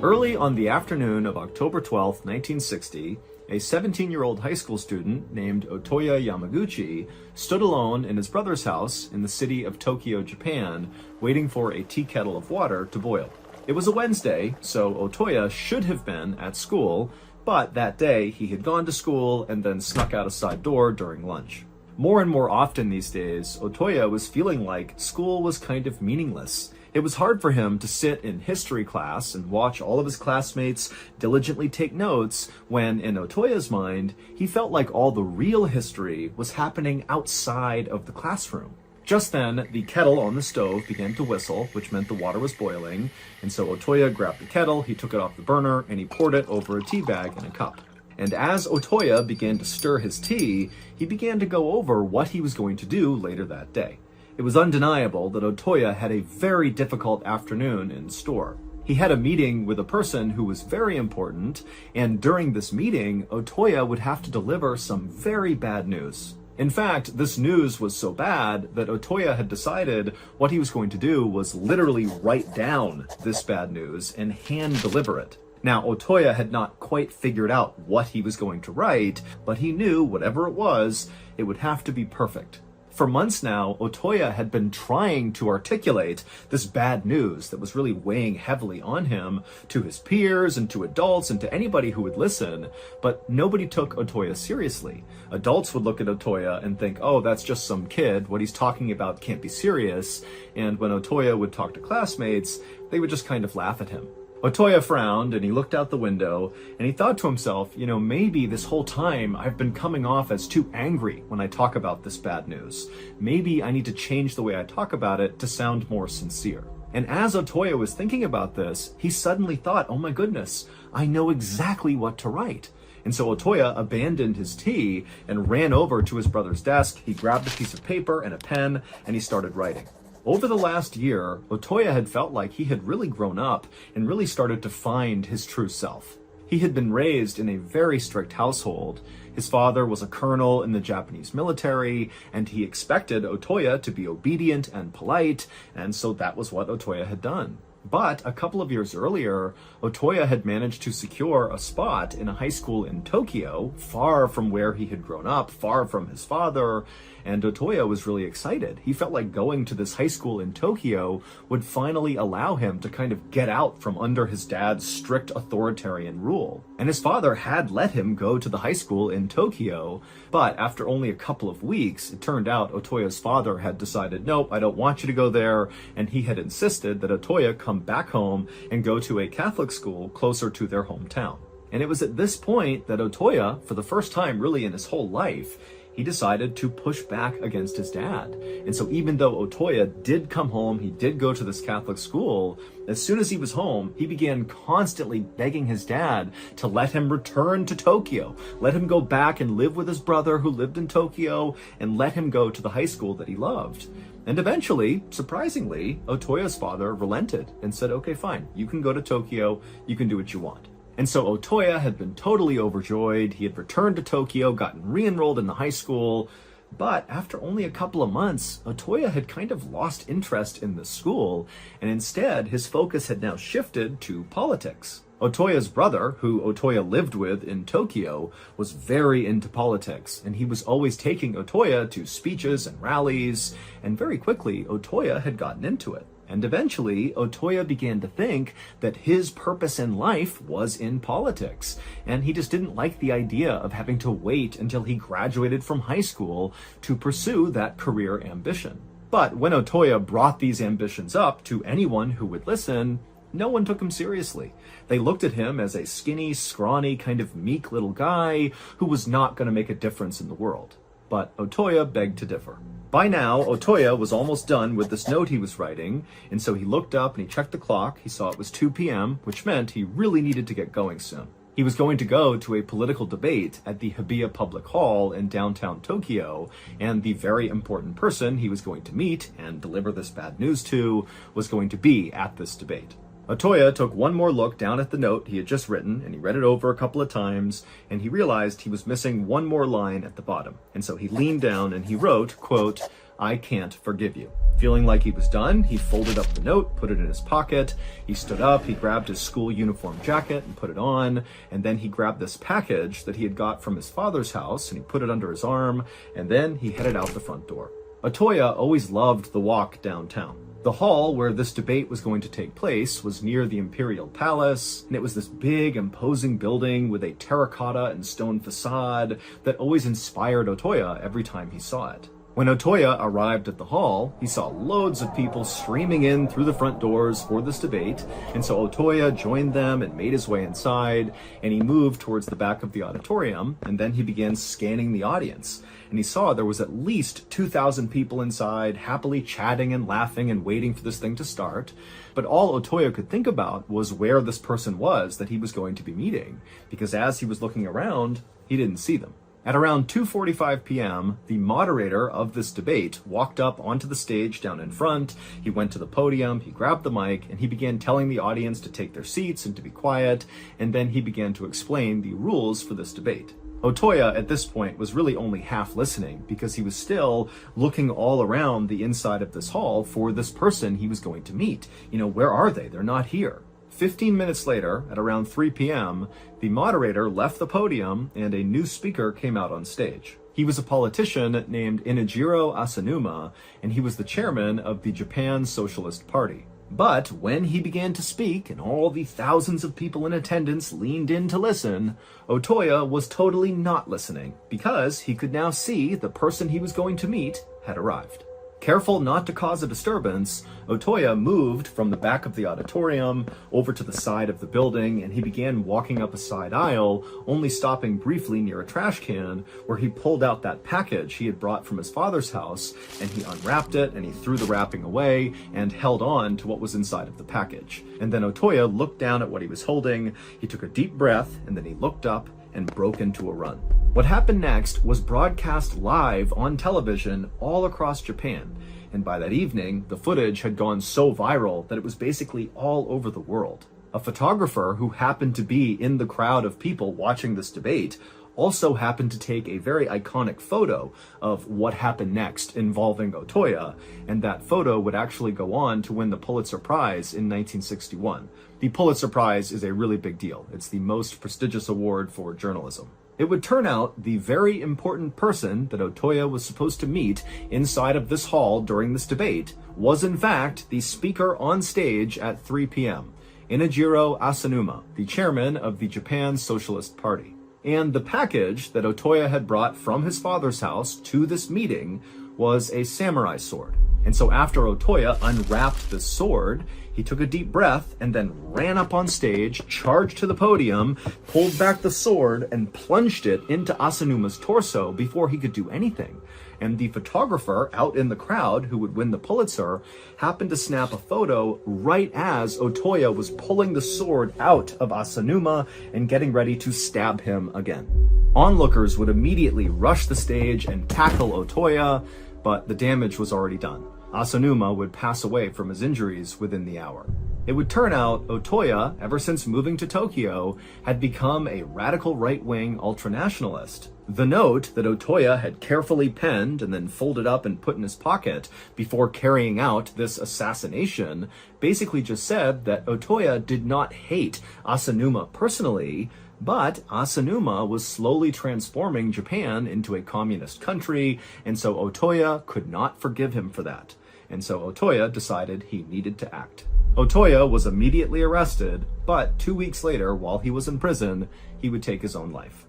Early on the afternoon of October 12, 1960, a 17-year-old high school student named Otoya Yamaguchi stood alone in his brother's house in the city of Tokyo, Japan, waiting for a tea kettle of water to boil. It was a Wednesday, so Otoya should have been at school, but that day he had gone to school and then snuck out a side door during lunch. More and more often these days, Otoya was feeling like school was kind of meaningless. It was hard for him to sit in history class and watch all of his classmates diligently take notes when, in Otoya's mind, he felt like all the real history was happening outside of the classroom. Just then, the kettle on the stove began to whistle, which meant the water was boiling, and so Otoya grabbed the kettle, he took it off the burner, and he poured it over a tea bag in a cup. And as Otoya began to stir his tea, he began to go over what he was going to do later that day. It was undeniable that Otoya had a very difficult afternoon in store. He had a meeting with a person who was very important, and during this meeting, Otoya would have to deliver some very bad news. In fact, this news was so bad that Otoya had decided what he was going to do was literally write down this bad news and hand deliver it. Now, Otoya had not quite figured out what he was going to write, but he knew whatever it would have to be perfect. For months now, Otoya had been trying to articulate this bad news that was really weighing heavily on him to his peers and to adults and to anybody who would listen, but nobody took Otoya seriously. Adults would look at Otoya and think, oh, that's just some kid, what he's talking about can't be serious, and when Otoya would talk to classmates, they would just kind of laugh at him. Otoya frowned and he looked out the window and he thought to himself, maybe this whole time I've been coming off as too angry when I talk about this bad news. Maybe I need to change the way I talk about it to sound more sincere. And as Otoya was thinking about this, he suddenly thought, oh my goodness, I know exactly what to write. And so Otoya abandoned his tea and ran over to his brother's desk. He grabbed a piece of paper and a pen and he started writing. Over the last year, Otoya had felt like he had really grown up and really started to find his true self. He had been raised in a very strict household. His father was a colonel in the Japanese military, and he expected Otoya to be obedient and polite, and so that was what Otoya had done. But a couple of years earlier, Otoya had managed to secure a spot in a high school in Tokyo, far from where he had grown up, far from his father, and Otoya was really excited. He felt like going to this high school in Tokyo would finally allow him to kind of get out from under his dad's strict authoritarian rule. And his father had let him go to the high school in Tokyo, but after only a couple of weeks, it turned out Otoya's father had decided, nope, I don't want you to go there, and he had insisted that Otoya come back home and go to a Catholic school closer to their hometown. And it was at this point that Otoya, for the first time really in his whole life, he decided to push back against his dad. And so even though Otoya did come home, he did go to this Catholic school, as soon as he was home, he began constantly begging his dad to let him return to Tokyo, let him go back and live with his brother who lived in Tokyo, and let him go to the high school that he loved. And eventually, surprisingly, Otoya's father relented and said, okay, fine, you can go to Tokyo, you can do what you want. And so Otoya had been totally overjoyed. He had returned to Tokyo, gotten re-enrolled in the high school. But after only a couple of months, Otoya had kind of lost interest in the school, and instead his focus had now shifted to politics. Otoya's brother, who Otoya lived with in Tokyo, was very into politics, and he was always taking Otoya to speeches and rallies, and very quickly Otoya had gotten into it. And eventually, Otoya began to think that his purpose in life was in politics, and he just didn't like the idea of having to wait until he graduated from high school to pursue that career ambition. But when Otoya brought these ambitions up to anyone who would listen, no one took him seriously. They looked at him as a skinny, scrawny, kind of meek little guy who was not going to make a difference in the world. But Otoya begged to differ. By now, Otoya was almost done with this note he was writing, and so he looked up and he checked the clock. He saw it was 2 p.m., which meant he really needed to get going soon. He was going to go to a political debate at the Hibiya Public Hall in downtown Tokyo, and the very important person he was going to meet and deliver this bad news to was going to be at this debate. Otoya took one more look down at the note he had just written, and he read it over a couple of times, and he realized he was missing one more line at the bottom. And so he leaned down and he wrote, quote, "I can't forgive you." Feeling like he was done, he folded up the note, put it in his pocket. He stood up, he grabbed his school uniform jacket and put it on, and then he grabbed this package that he had got from his father's house and he put it under his arm, and then he headed out the front door. Otoya always loved the walk downtown. The hall where this debate was going to take place was near the Imperial Palace, and it was this big, imposing building with a terracotta and stone facade that always inspired Otoya every time he saw it. When Otoya arrived at the hall, he saw loads of people streaming in through the front doors for this debate, and so Otoya joined them and made his way inside, and he moved towards the back of the auditorium, and then he began scanning the audience. And he saw there was at least 2,000 people inside, happily chatting and laughing and waiting for this thing to start. But all Otoya could think about was where this person was that he was going to be meeting, because as he was looking around, he didn't see them. At around 2:45 p.m., the moderator of this debate walked up onto the stage down in front. He went to the podium, he grabbed the mic, and he began telling the audience to take their seats and to be quiet, and then he began to explain the rules for this debate. Otoya at this point was really only half listening because he was still looking all around the inside of this hall for this person he was going to meet. Where are they? They're not here. 15 minutes later, at around 3 p.m., the moderator left the podium and a new speaker came out on stage. He was a politician named Inajiro Asanuma, and he was the chairman of the Japan Socialist Party. But when he began to speak and all the thousands of people in attendance leaned in to listen, Otoya was totally not listening because he could now see the person he was going to meet had arrived. Careful not to cause a disturbance, Otoya moved from the back of the auditorium over to the side of the building, and he began walking up a side aisle, only stopping briefly near a trash can where he pulled out that package he had brought from his father's house, and he unwrapped it and he threw the wrapping away and held on to what was inside of the package. And then Otoya looked down at what he was holding, he took a deep breath, and then he looked up and broke into a run. What happened next was broadcast live on television all across Japan, and by that evening, the footage had gone so viral that it was basically all over the world. A photographer who happened to be in the crowd of people watching this debate also happened to take a very iconic photo of what happened next involving Otoya, and that photo would actually go on to win the Pulitzer Prize in 1961. The Pulitzer Prize is a really big deal. It's the most prestigious award for journalism. It would turn out the very important person that Otoya was supposed to meet inside of this hall during this debate was in fact the speaker on stage at 3 p.m., Inajiro Asanuma, the chairman of the Japan Socialist Party. And the package that Otoya had brought from his father's house to this meeting was a samurai sword. And so after Otoya unwrapped the sword, he took a deep breath and then ran up on stage, charged to the podium, pulled back the sword, and plunged it into Asanuma's torso before he could do anything. And the photographer out in the crowd who would win the Pulitzer happened to snap a photo right as Otoya was pulling the sword out of Asanuma and getting ready to stab him again. Onlookers would immediately rush the stage and tackle Otoya, but the damage was already done. Asanuma would pass away from his injuries within the hour. It would turn out Otoya, ever since moving to Tokyo, had become a radical right-wing ultranationalist. The note that Otoya had carefully penned and then folded up and put in his pocket before carrying out this assassination basically just said that Otoya did not hate Asanuma personally, but Asanuma was slowly transforming Japan into a communist country, and so Otoya could not forgive him for that. And so Otoya decided he needed to act. Otoya was immediately arrested, but 2 weeks later, while he was in prison, he would take his own life.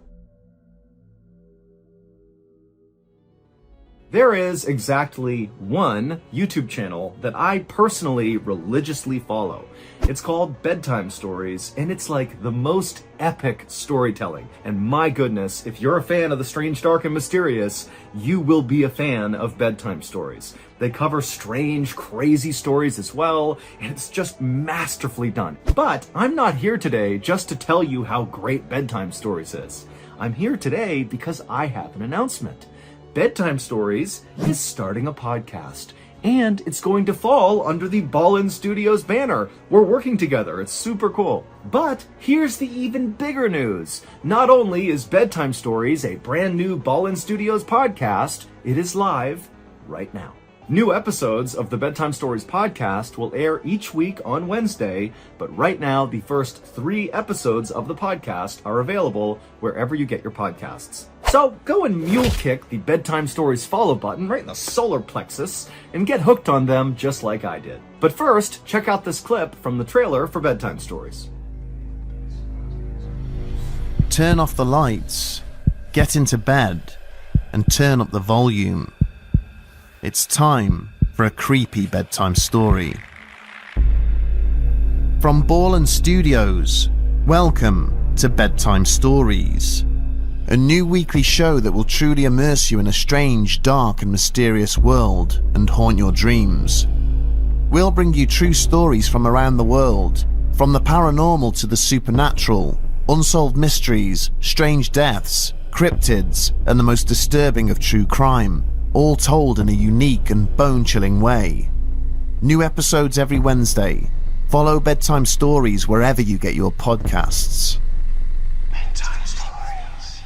There is exactly one YouTube channel that I personally religiously follow. It's called Bedtime Stories, and it's like the most epic storytelling. And my goodness, if you're a fan of the strange, dark, and mysterious, you will be a fan of Bedtime Stories. They cover strange, crazy stories as well, and it's just masterfully done. But I'm not here today just to tell you how great Bedtime Stories is. I'm here today because I have an announcement. Bedtime Stories is starting a podcast, and it's going to fall under the Ballin Studios banner. We're working together. It's super cool. But here's the even bigger news. Not only is Bedtime Stories a brand new Ballin Studios podcast, it is live right now. New episodes of the Bedtime Stories podcast will air each week on Wednesday, but right now the first 3 episodes of the podcast are available wherever you get your podcasts. So go and mule kick the Bedtime Stories follow button right in the solar plexus and get hooked on them just like I did. But first, check out this clip from the trailer for Bedtime Stories. Turn off the lights, get into bed, and turn up the volume. It's time for a creepy bedtime story. From Ball & Studios, welcome to Bedtime Stories, a new weekly show that will truly immerse you in a strange, dark and mysterious world and haunt your dreams. We'll bring you true stories from around the world, from the paranormal to the supernatural, unsolved mysteries, strange deaths, cryptids, and the most disturbing of true crime, all told in a unique and bone-chilling way. New episodes every Wednesday. Follow Bedtime Stories wherever you get your podcasts. Bedtime Stories.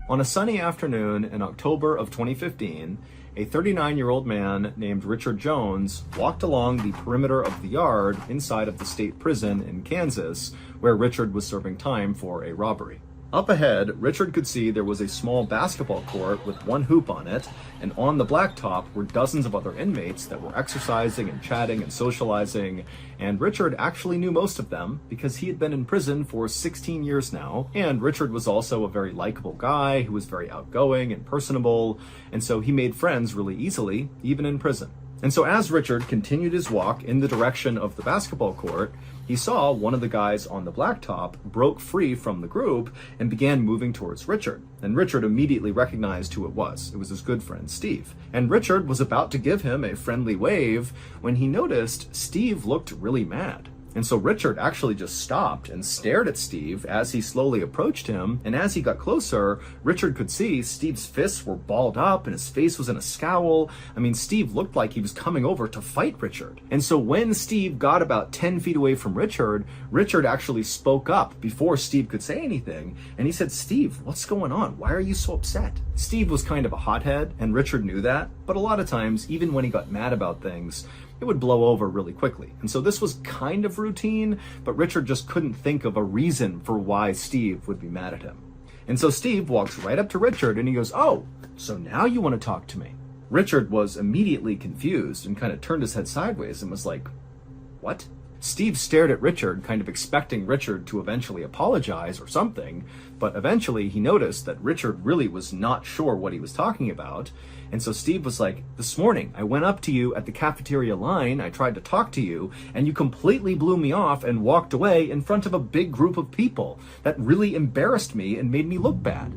On a sunny afternoon in October of 2015, a 39-year-old man named Richard Jones walked along the perimeter of the yard inside of the state prison in Kansas, where Richard was serving time for a robbery. Up ahead, Richard could see there was a small basketball court with one hoop on it, and on the blacktop were dozens of other inmates that were exercising and chatting and socializing, and Richard actually knew most of them because he had been in prison for 16 years now, and Richard was also a very likable guy who was very outgoing and personable, and so he made friends really easily, even in prison. And so as Richard continued his walk in the direction of the basketball court, he saw one of the guys on the blacktop broke free from the group and began moving towards Richard. And Richard immediately recognized who it was. It was his good friend, Steve. And Richard was about to give him a friendly wave when he noticed Steve looked really mad. And so Richard actually just stopped and stared at Steve as he slowly approached him. And as he got closer, Richard could see Steve's fists were balled up and his face was in a scowl. I mean, Steve looked like he was coming over to fight Richard. And so when Steve got about 10 feet away from Richard, Richard actually spoke up before Steve could say anything. And he said, "Steve, what's going on? Why are you so upset?" Steve was kind of a hothead, and Richard knew that. But a lot of times, even when he got mad about things, it would blow over really quickly. And so this was kind of routine, but Richard just couldn't think of a reason for why Steve would be mad at him. And so Steve walks right up to Richard and he goes, "Oh, so now you want to talk to me?" Richard was immediately confused and kind of turned his head sideways and was like, "What?" Steve stared at Richard, kind of expecting Richard to eventually apologize or something, but eventually he noticed that Richard really was not sure what he was talking about. And so Steve was like, "This morning, I went up to you at the cafeteria line, I tried to talk to you, and you completely blew me off and walked away in front of a big group of people. That really embarrassed me and made me look bad."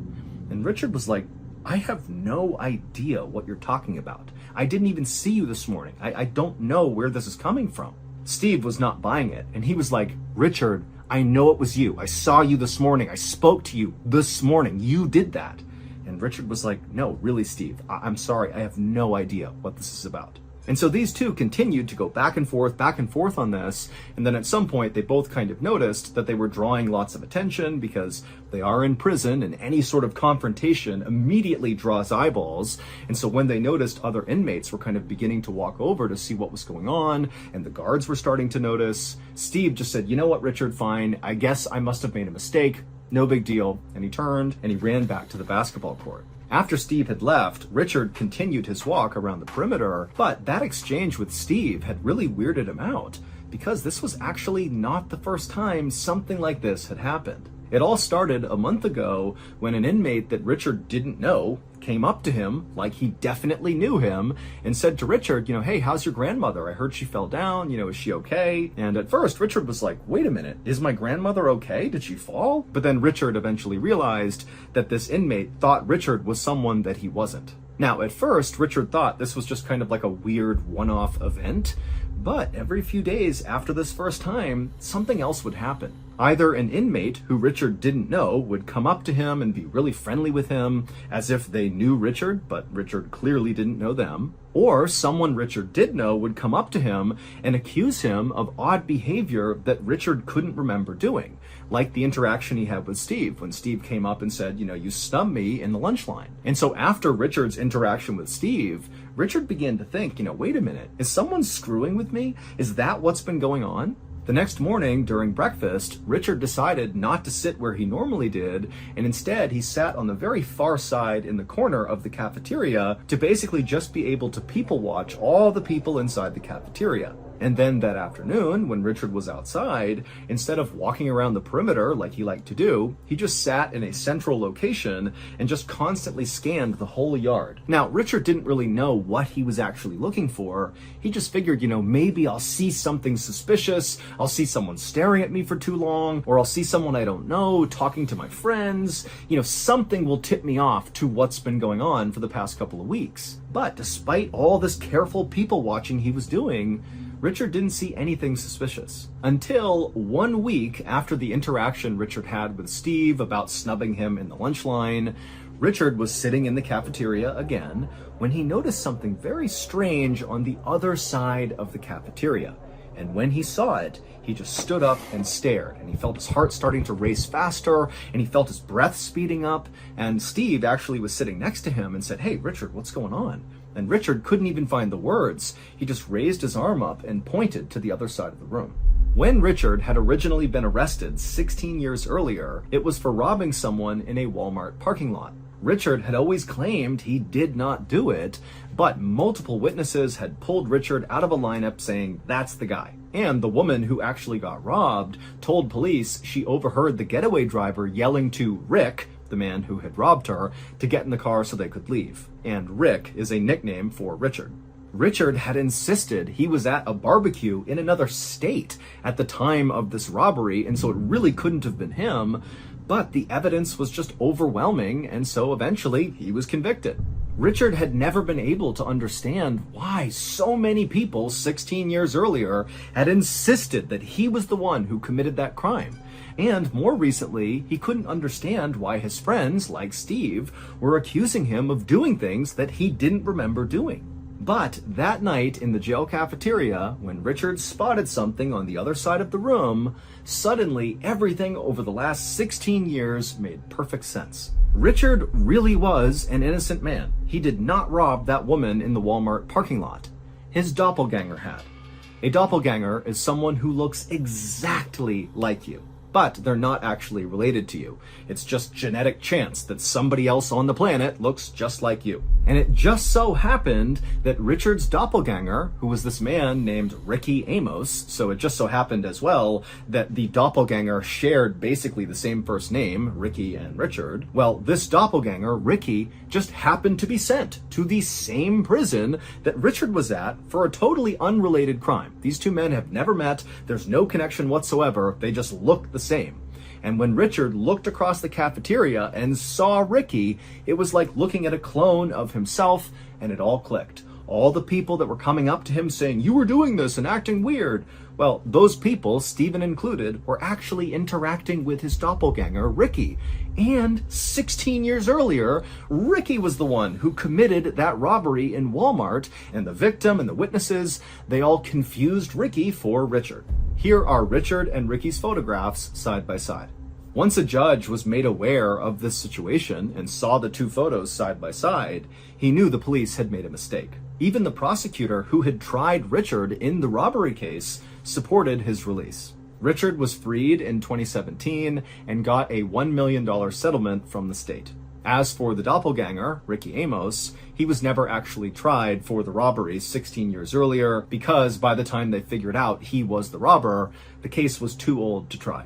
And Richard was like, "I have no idea what you're talking about. I didn't even see you this morning. I don't know where this is coming from." Steve was not buying it, and he was like, "Richard, I know it was you. I saw you this morning. I spoke to you this morning. You did that." And Richard was like, "No, really, Steve, I'm sorry. I have no idea what this is about." And so these two continued to go back and forth on this. And then at some point, they both kind of noticed that they were drawing lots of attention because they are in prison and any sort of confrontation immediately draws eyeballs. And so when they noticed other inmates were kind of beginning to walk over to see what was going on, and the guards were starting to notice, Steve just said, "You know what, Richard, fine. I guess I must have made a mistake. No big deal." And he turned and he ran back to the basketball court. After Steve had left, Richard continued his walk around the perimeter, but that exchange with Steve had really weirded him out because this was actually not the first time something like this had happened. It all started a month ago when an inmate that Richard didn't know came up to him like he definitely knew him and said to Richard, "Hey, how's your grandmother? I heard she fell down, is she okay?" And at first Richard was like, "Wait a minute, is my grandmother okay? Did she fall?" But then Richard eventually realized that this inmate thought Richard was someone that he wasn't. Now, at first, Richard thought this was just kind of like a weird one-off event, but every few days after this first time, something else would happen. Either an inmate who Richard didn't know would come up to him and be really friendly with him, as if they knew Richard, but Richard clearly didn't know them, or someone Richard did know would come up to him and accuse him of odd behavior that Richard couldn't remember doing, like the interaction he had with Steve when Steve came up and said, you snubbed me in the lunch line. And so after Richard's interaction with Steve, Richard began to think, wait a minute, is someone screwing with me? Is that what's been going on? The next morning, during breakfast, Richard decided not to sit where he normally did, and instead he sat on the very far side in the corner of the cafeteria to basically just be able to people watch all the people inside the cafeteria. And then that afternoon, when Richard was outside, instead of walking around the perimeter like he liked to do, he just sat in a central location and just constantly scanned the whole yard. Now, Richard didn't really know what he was actually looking for. He just figured, maybe I'll see something suspicious, I'll see someone staring at me for too long, or I'll see someone I don't know talking to my friends. Something will tip me off to what's been going on for the past couple of weeks. But despite all this careful people watching he was doing, Richard didn't see anything suspicious until 1 week after the interaction Richard had with Steve about snubbing him in the lunch line. Richard was sitting in the cafeteria again when he noticed something very strange on the other side of the cafeteria. And when he saw it, he just stood up and stared, and he felt his heart starting to race faster, and he felt his breath speeding up. And Steve actually was sitting next to him and said, "Hey, Richard, what's going on?" And Richard couldn't even find the words. He just raised his arm up and pointed to the other side of the room. When Richard had originally been arrested 16 years earlier, it was for robbing someone in a Walmart parking lot. Richard had always claimed he did not do it, but multiple witnesses had pulled Richard out of a lineup saying that's the guy. And the woman who actually got robbed told police she overheard the getaway driver yelling to Rick, the man who had robbed her, to get in the car so they could leave. And Rick is a nickname for Richard. Richard had insisted he was at a barbecue in another state at the time of this robbery, and so it really couldn't have been him, but the evidence was just overwhelming, and so eventually he was convicted. Richard had never been able to understand why so many people 16 years earlier had insisted that he was the one who committed that crime. And more recently, he couldn't understand why his friends, like Steve, were accusing him of doing things that he didn't remember doing. But that night in the jail cafeteria, when Richard spotted something on the other side of the room, suddenly everything over the last 16 years made perfect sense. Richard really was an innocent man. He did not rob that woman in the Walmart parking lot. His doppelganger had. A doppelganger is someone who looks exactly like you, but they're not actually related to you. It's just genetic chance that somebody else on the planet looks just like you. And it just so happened that Richard's doppelganger, who was this man named Ricky Amos, so it just so happened as well that the doppelganger shared basically the same first name, Ricky and Richard. Well, this doppelganger, Ricky, just happened to be sent to the same prison that Richard was at for a totally unrelated crime. These two men have never met. There's no connection whatsoever. They just look the same. And when Richard looked across the cafeteria and saw Ricky, it was like looking at a clone of himself, and it all clicked. All the people that were coming up to him saying, "You were doing this and acting weird." Well, those people, Stephen included, were actually interacting with his doppelganger, Ricky. And 16 years earlier, Ricky was the one who committed that robbery in Walmart, and the victim and the witnesses, they all confused Ricky for Richard. Here are Richard and Ricky's photographs side by side. Once a judge was made aware of this situation and saw the two photos side by side, he knew the police had made a mistake. Even the prosecutor who had tried Richard in the robbery case supported his release. Richard was freed in 2017 and got a $1 million settlement from the state. As for the doppelganger, Ricky Amos, he was never actually tried for the robbery 16 years earlier because by the time they figured out he was the robber, the case was too old to try.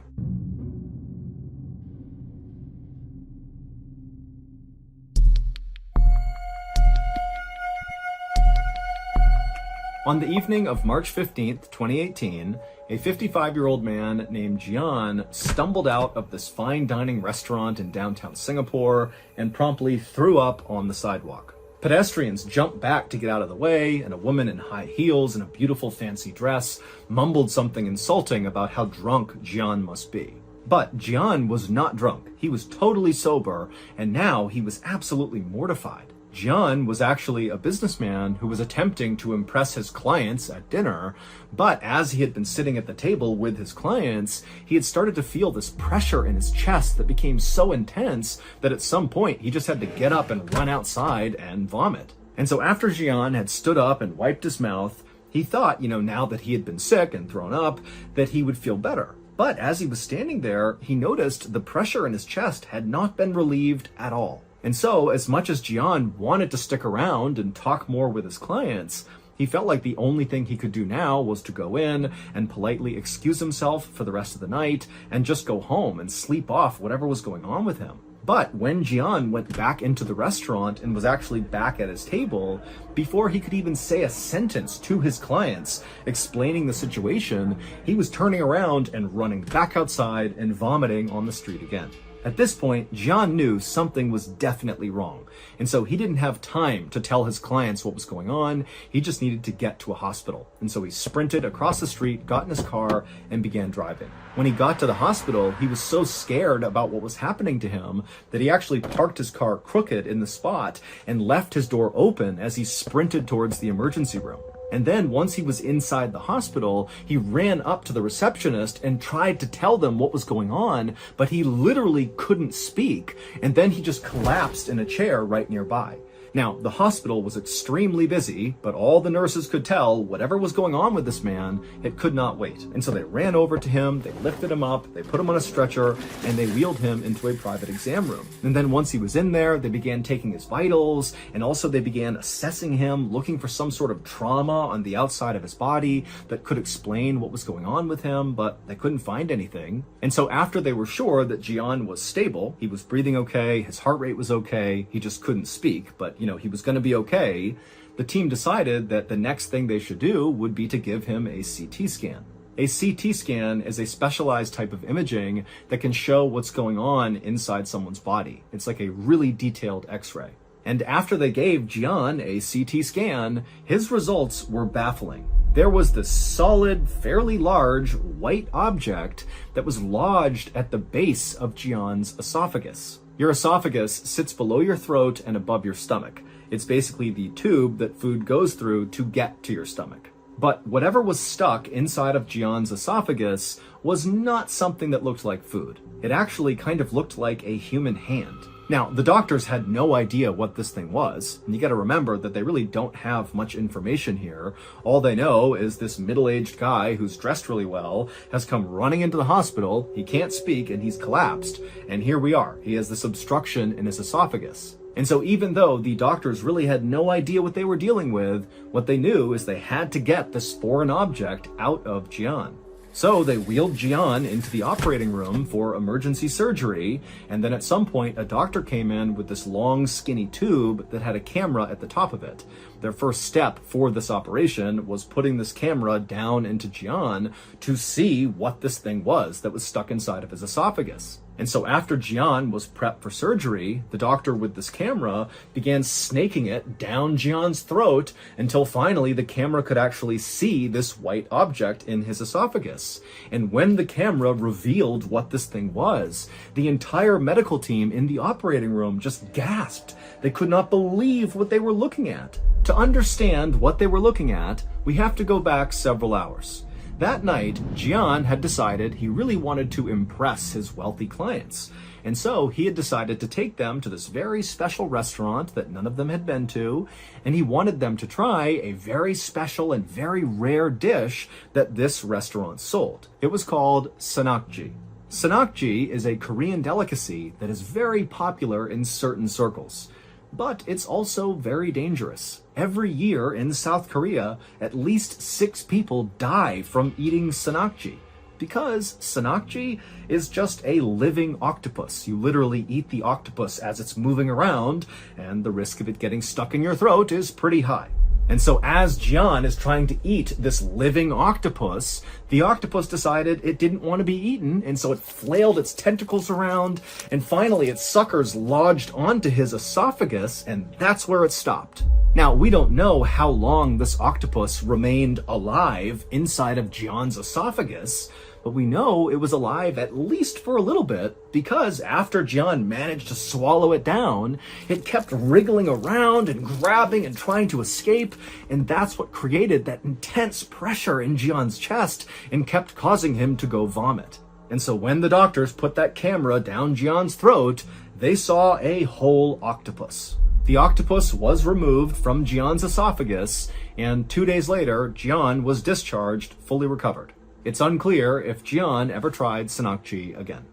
On the evening of March 15th, 2018, a 55-year-old man named Jian stumbled out of this fine dining restaurant in downtown Singapore and promptly threw up on the sidewalk. Pedestrians jumped back to get out of the way, and a woman in high heels and a beautiful fancy dress mumbled something insulting about how drunk Jian must be. But Jian was not drunk. He was totally sober, and now he was absolutely mortified. Jian was actually a businessman who was attempting to impress his clients at dinner, but as he had been sitting at the table with his clients, he had started to feel this pressure in his chest that became so intense that at some point he just had to get up and run outside and vomit. And so after Jian had stood up and wiped his mouth, he thought, now that he had been sick and thrown up, that he would feel better. But as he was standing there, he noticed the pressure in his chest had not been relieved at all. And so, as much as Jian wanted to stick around and talk more with his clients, he felt like the only thing he could do now was to go in and politely excuse himself for the rest of the night and just go home and sleep off whatever was going on with him. But when Jian went back into the restaurant and was actually back at his table, before he could even say a sentence to his clients explaining the situation, he was turning around and running back outside and vomiting on the street again. At this point, Jian knew something was definitely wrong, and so he didn't have time to tell his clients what was going on. He just needed to get to a hospital. And so he sprinted across the street, got in his car, and began driving. When he got to the hospital, he was so scared about what was happening to him that he actually parked his car crooked in the spot and left his door open as he sprinted towards the emergency room. And then once he was inside the hospital, he ran up to the receptionist and tried to tell them what was going on, but he literally couldn't speak. And then he just collapsed in a chair right nearby. Now, the hospital was extremely busy, but all the nurses could tell whatever was going on with this man, it could not wait. And so they ran over to him, they lifted him up, they put him on a stretcher, and they wheeled him into a private exam room. And then once he was in there, they began taking his vitals, and also they began assessing him, looking for some sort of trauma on the outside of his body that could explain what was going on with him, but they couldn't find anything. And so after they were sure that Jian was stable, he was breathing okay, his heart rate was okay, he just couldn't speak, but he was going to be okay, the team decided that the next thing they should do would be to give him a CT scan. A CT scan is a specialized type of imaging that can show what's going on inside someone's body. It's like a really detailed X-ray. And after they gave Jian a CT scan, his results were baffling. There was this solid, fairly large, white object that was lodged at the base of Jian's esophagus. Your esophagus sits below your throat and above your stomach. It's basically the tube that food goes through to get to your stomach. But whatever was stuck inside of Jian's esophagus was not something that looked like food. It actually kind of looked like a human hand. Now, the doctors had no idea what this thing was, and you gotta remember that they really don't have much information here. All they know is this middle-aged guy who's dressed really well has come running into the hospital, he can't speak, and he's collapsed. And here we are, he has this obstruction in his esophagus. And so even though the doctors really had no idea what they were dealing with, what they knew is they had to get this foreign object out of Jian. So they wheeled Jian into the operating room for emergency surgery, and then at some point a doctor came in with this long skinny tube that had a camera at the top of it. Their first step for this operation was putting this camera down into Jian to see what this thing was that was stuck inside of his esophagus. And so after Jian was prepped for surgery, the doctor with this camera began snaking it down Jian's throat until finally the camera could actually see this white object in his esophagus. And when the camera revealed what this thing was, the entire medical team in the operating room just gasped. They could not believe what they were looking at. To understand what they were looking at, we have to go back several hours. That night, Jian had decided he really wanted to impress his wealthy clients. And so he had decided to take them to this very special restaurant that none of them had been to, and he wanted them to try a very special and very rare dish that this restaurant sold. It was called sanakji. Sanakji is a Korean delicacy that is very popular in certain circles. But it's also very dangerous. Every year in South Korea, at least 6 people die from eating sanakji. Because sanakji is just a living octopus. You literally eat the octopus as it's moving around, and the risk of it getting stuck in your throat is pretty high. And so as Jian is trying to eat this living octopus, the octopus decided it didn't want to be eaten, and so it flailed its tentacles around, and finally its suckers lodged onto his esophagus, and that's where it stopped. Now, we don't know how long this octopus remained alive inside of Jian's esophagus, But we know it was alive at least for a little bit because after Jian managed to swallow it down, it kept wriggling around and grabbing and trying to escape, and that's what created that intense pressure in Jian's chest and kept causing him to go vomit. And so when the doctors put that camera down Jian's throat, they saw a whole octopus. The octopus was removed from Jian's esophagus, and 2 days later, Jian was discharged, fully recovered. It's unclear if Jian ever tried Sanakji again.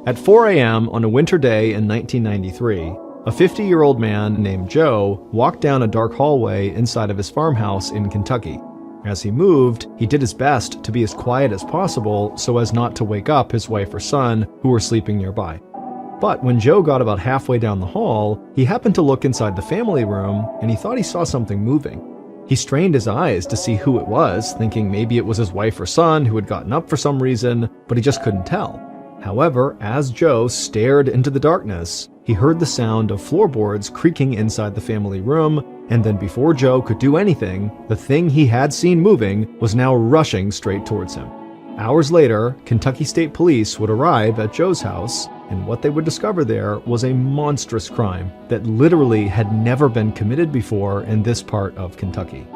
At 4 a.m. on a winter day in 1993, a 50-year-old man named Joe walked down a dark hallway inside of his farmhouse in Kentucky. As he moved, he did his best to be as quiet as possible so as not to wake up his wife or son, who were sleeping nearby. But when Joe got about halfway down the hall, he happened to look inside the family room and he thought he saw something moving. He strained his eyes to see who it was, thinking maybe it was his wife or son who had gotten up for some reason, but he just couldn't tell. However, as Joe stared into the darkness, he heard the sound of floorboards creaking inside the family room, and then before Joe could do anything, the thing he had seen moving was now rushing straight towards him. Hours later, Kentucky State Police would arrive at Joe's house, and what they would discover there was a monstrous crime that literally had never been committed before in this part of Kentucky.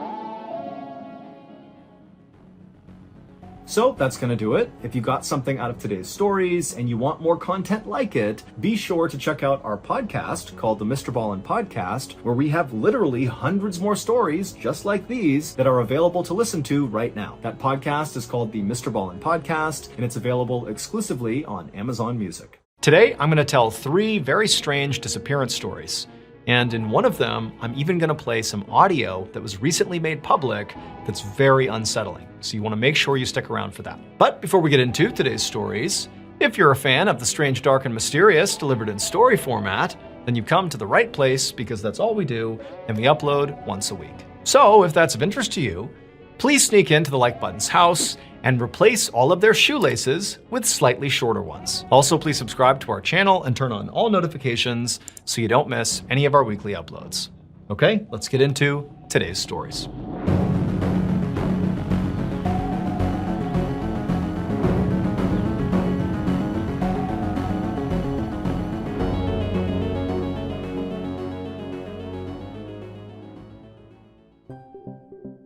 So that's going to do it. If you got something out of today's stories and you want more content like it, be sure to check out our podcast called the Mr. Ballin Podcast, where we have literally hundreds more stories just like these that are available to listen to right now. That podcast is called the Mr. Ballin Podcast, and it's available exclusively on Amazon Music. Today, I'm going to tell 3 very strange disappearance stories. And in one of them, I'm even going to play some audio that was recently made public that's very unsettling. So you want to make sure you stick around for that. But before we get into today's stories, if you're a fan of the strange, dark, and mysterious delivered in story format, then you've come to the right place because that's all we do, and we upload once a week. So if that's of interest to you, please sneak into the like button's house and replace all of their shoelaces with slightly shorter ones. Also, please subscribe to our channel and turn on all notifications so you don't miss any of our weekly uploads. Okay, let's get into today's stories.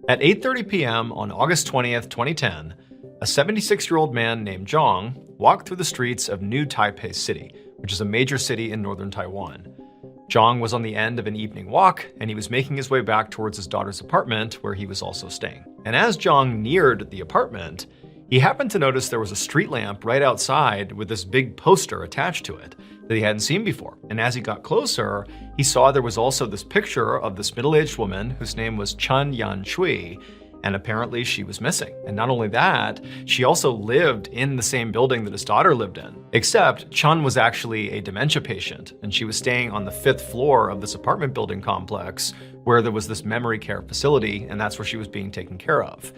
At 8:30 p.m. on August 20th, 2010, a 76-year-old man named Zhang walked through the streets of New Taipei City, which is a major city in northern Taiwan. Zhang was on the end of an evening walk, and he was making his way back towards his daughter's apartment, where he was also staying. And as Zhang neared the apartment, he happened to notice there was a street lamp right outside with this big poster attached to it that he hadn't seen before. And as he got closer, he saw there was also this picture of this middle-aged woman whose name was Chun Yan Chui, and apparently she was missing. And not only that, she also lived in the same building that his daughter lived in. Except Chun was actually a dementia patient, and she was staying on the 5th floor of this apartment building complex where there was this memory care facility, and that's where she was being taken care of.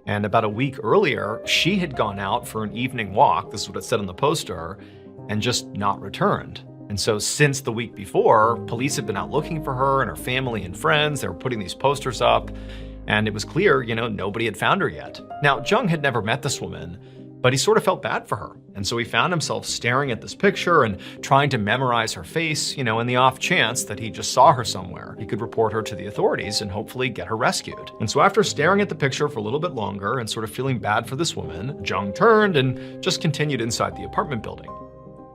And about a week earlier, she had gone out for an evening walk, this is what it said on the poster, and just not returned. And so since the week before, police had been out looking for her and her family and friends. They were putting these posters up, and it was clear, nobody had found her yet. Now, Zhang had never met this woman, but he sort of felt bad for her. And so he found himself staring at this picture and trying to memorize her face, in the off chance that he just saw her somewhere. He could report her to the authorities and hopefully get her rescued. And so after staring at the picture for a little bit longer and sort of feeling bad for this woman, Zhang turned and just continued inside the apartment building.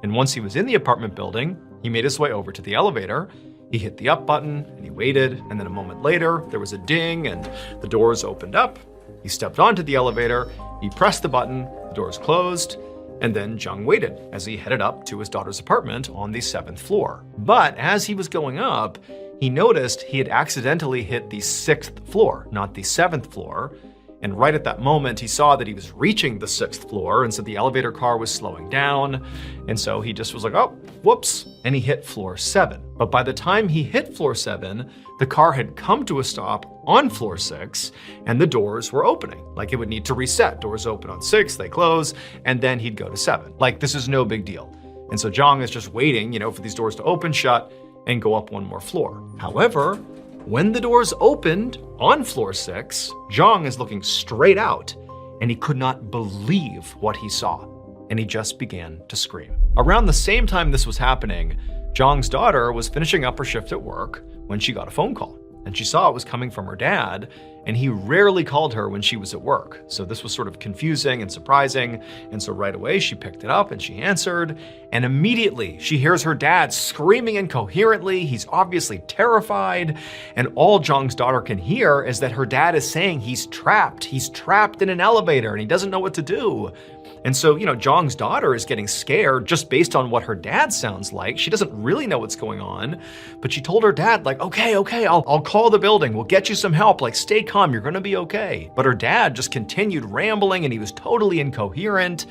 And once he was in the apartment building, he made his way over to the elevator. He hit the up button and he waited, and then a moment later, there was a ding and the doors opened up. He stepped onto the elevator, he pressed the button, the doors closed, and then Zhang waited as he headed up to his daughter's apartment on the 7th floor. But as he was going up, he noticed he had accidentally hit the 6th floor, not the 7th floor. And right at that moment, he saw that he was reaching the 6th floor, and so the elevator car was slowing down. And so he just was like, oh, whoops, and he hit floor 7. But by the time he hit floor 7, the car had come to a stop on floor 6, and the doors were opening. Like it would need to reset. Doors open on 6, they close, and then he'd go to 7. Like this is no big deal. And so Zhang is just waiting, for these doors to open, shut, and go up one more floor. However, When the doors opened on floor 6, Zhang is looking straight out, and he could not believe what he saw, and he just began to scream. Around the same time this was happening, Zhang's daughter was finishing up her shift at work when she got a phone call, and she saw it was coming from her dad, and he rarely called her when she was at work. So this was sort of confusing and surprising, and so right away she picked it up and she answered, and immediately she hears her dad screaming incoherently. He's obviously terrified, and all Zhang's daughter can hear is that her dad is saying he's trapped. He's trapped in an elevator and he doesn't know what to do. And so, Zhang's daughter is getting scared just based on what her dad sounds like. She doesn't really know what's going on, but she told her dad, like, okay, I'll call the building. We'll get you some help. Like, stay calm. You're going to be okay. But her dad just continued rambling and he was totally incoherent.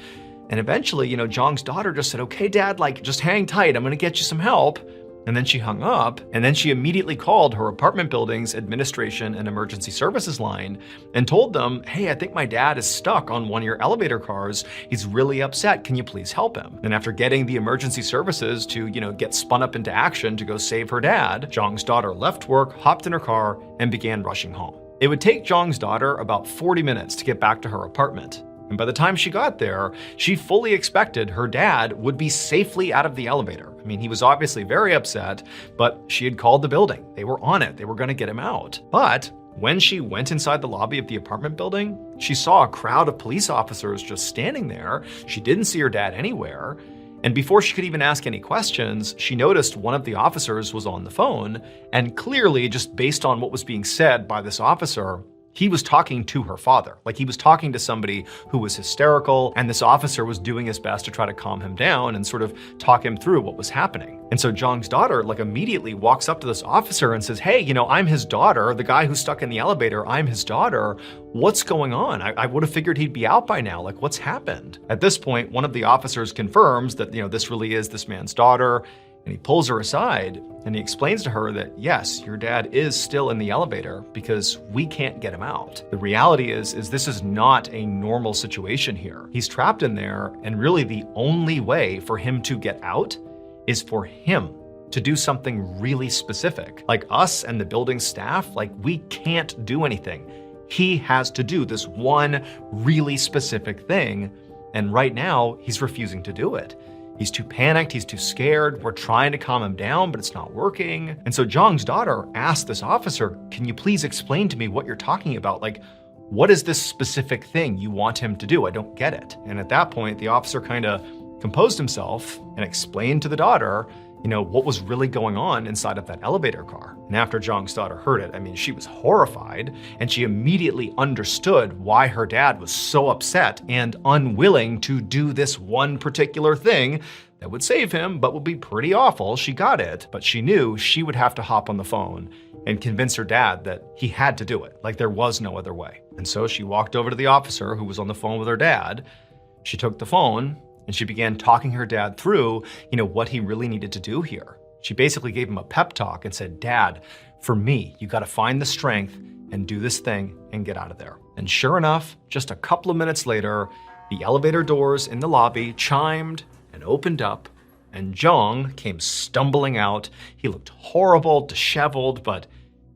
And eventually, Zhang's daughter just said, okay, dad, like, just hang tight. I'm going to get you some help. And then she hung up, and then she immediately called her apartment building's administration and emergency services line and told them, hey, I think my dad is stuck on one of your elevator cars. He's really upset. Can you please help him? And after getting the emergency services to, get spun up into action to go save her dad, Zhang's daughter left work, hopped in her car, and began rushing home. It would take Zhang's daughter about 40 minutes to get back to her apartment. And by the time she got there, she fully expected her dad would be safely out of the elevator. I mean, he was obviously very upset, but she had called the building. They were on it. They were going to get him out. But when she went inside the lobby of the apartment building, she saw a crowd of police officers just standing there. She didn't see her dad anywhere. And before she could even ask any questions, she noticed one of the officers was on the phone. And clearly, just based on what was being said by this officer, he was talking to her father. Like, he was talking to somebody who was hysterical, and this officer was doing his best to try to calm him down and sort of talk him through what was happening. And so Zhang's daughter, immediately walks up to this officer and says, hey, I'm his daughter, the guy who's stuck in the elevator, I'm his daughter. What's going on? I would have figured he'd be out by now. Like, what's happened? At this point, one of the officers confirms that, this really is this man's daughter. And he pulls her aside and he explains to her that, yes, your dad is still in the elevator because we can't get him out. The reality is this is not a normal situation here. He's trapped in there, and really the only way for him to get out is for him to do something really specific. Like us and the building staff, we can't do anything. He has to do this one really specific thing. And right now he's refusing to do it. He's too panicked, he's too scared, we're trying to calm him down, but it's not working. And so Zhang's daughter asked this officer, can you please explain to me what you're talking about? What is this specific thing you want him to do? I don't get it. And at that point, the officer kind of composed himself and explained to the daughter, what was really going on inside of that elevator car. And after Zhang's daughter heard it, she was horrified, and she immediately understood why her dad was so upset and unwilling to do this one particular thing that would save him, but would be pretty awful. She got it, but she knew she would have to hop on the phone and convince her dad that he had to do it. There was no other way. And so she walked over to the officer who was on the phone with her dad. She took the phone and she began talking her dad through, what he really needed to do here. She basically gave him a pep talk and said, Dad, for me, you got to find the strength and do this thing and get out of there. And sure enough, just a couple of minutes later, the elevator doors in the lobby chimed and opened up, and Zhang came stumbling out. He looked horrible, disheveled, but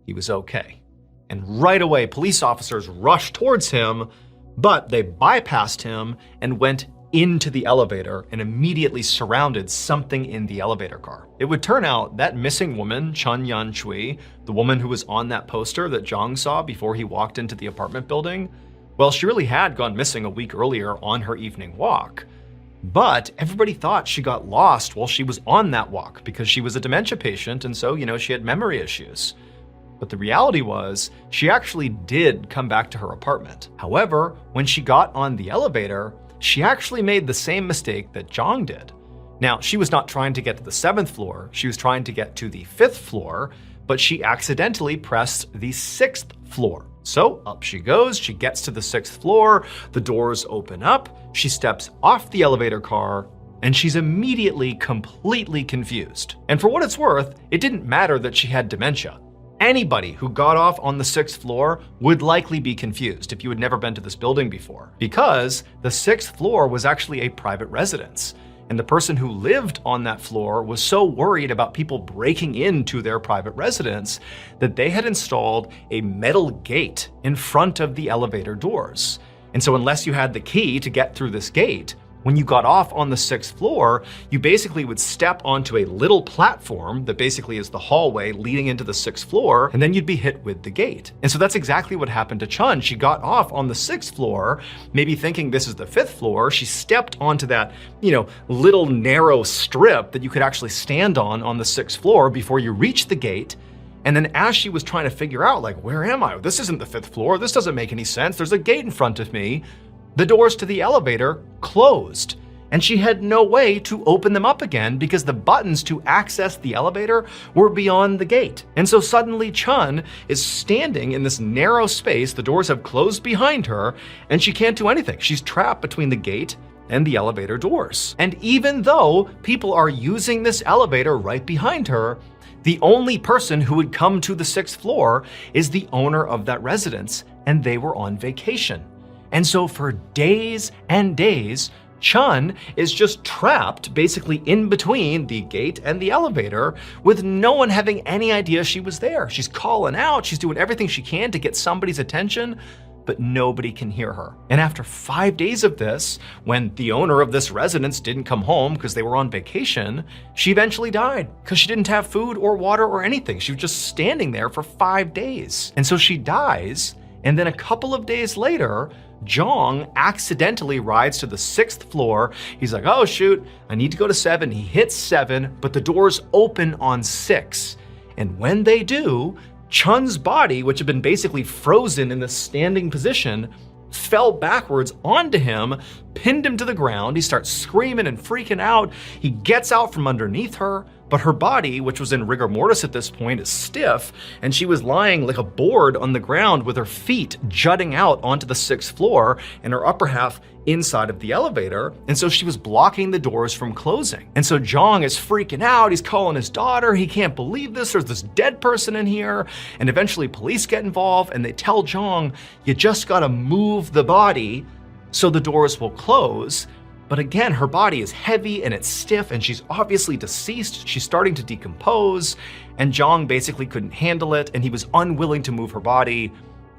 he was okay. And right away, police officers rushed towards him, but they bypassed him and went into the elevator and immediately surrounded something in the elevator car. It would turn out that missing woman, Chen Yanshui, the woman who was on that poster that Zhang saw before he walked into the apartment building, well, she really had gone missing a week earlier on her evening walk. But everybody thought she got lost while she was on that walk because she was a dementia patient, and so, she had memory issues. But the reality was, she actually did come back to her apartment. However, when she got on the elevator, she actually made the same mistake that Zhang did. Now, she was not trying to get to the 7th floor, she was trying to get to the 5th floor, but she accidentally pressed the 6th floor. So up she goes, she gets to the 6th floor, the doors open up, she steps off the elevator car, and she's immediately completely confused. And for what it's worth, it didn't matter that she had dementia. Anybody who got off on the 6th floor would likely be confused if you had never been to this building before, because the 6th floor was actually a private residence. And the person who lived on that floor was so worried about people breaking into their private residence that they had installed a metal gate in front of the elevator doors. And so unless you had the key to get through this gate, when you got off on the 6th floor, you basically would step onto a little platform that basically is the hallway leading into the 6th floor, and then you'd be hit with the gate. And so that's exactly what happened to Chun. She got off on the 6th floor, maybe thinking this is the 5th floor. She stepped onto that, little narrow strip that you could actually stand on the 6th floor before you reached the gate. And then as she was trying to figure out, like, where am I? This isn't the 5th floor. This doesn't make any sense. There's a gate in front of me. The doors to the elevator closed, and she had no way to open them up again because the buttons to access the elevator were beyond the gate. And so suddenly Chun is standing in this narrow space, the doors have closed behind her, and she can't do anything. She's trapped between the gate and the elevator doors. And even though people are using this elevator right behind her, the only person who would come to the 6th floor is the owner of that residence, and they were on vacation. And so for days and days, Chun is just trapped basically in between the gate and the elevator with no one having any idea she was there. She's calling out, she's doing everything she can to get somebody's attention, but nobody can hear her. And after 5 days of this, when the owner of this residence didn't come home because they were on vacation, she eventually died because she didn't have food or water or anything. She was just standing there for 5 days. And so she dies, and then a couple of days later, Jong accidentally rides to the 6th floor. He's like, oh shoot, I need to go to 7. He hits 7, but the doors open on 6. And when they do, Chun's body, which had been basically frozen in this standing position, fell backwards onto him, pinned him to the ground. He starts screaming and freaking out. He gets out from underneath her, but her body, which was in rigor mortis at this point, is stiff, and she was lying like a board on the ground with her feet jutting out onto the 6th floor and her upper half inside of the elevator. And so she was blocking the doors from closing. And so Jong is freaking out. He's calling his daughter. He can't believe this. There's this dead person in here. And eventually police get involved and they tell Jong, you just gotta move the body so the doors will close. But again, her body is heavy and it's stiff and she's obviously deceased. She's starting to decompose, and Jong basically couldn't handle it, and he was unwilling to move her body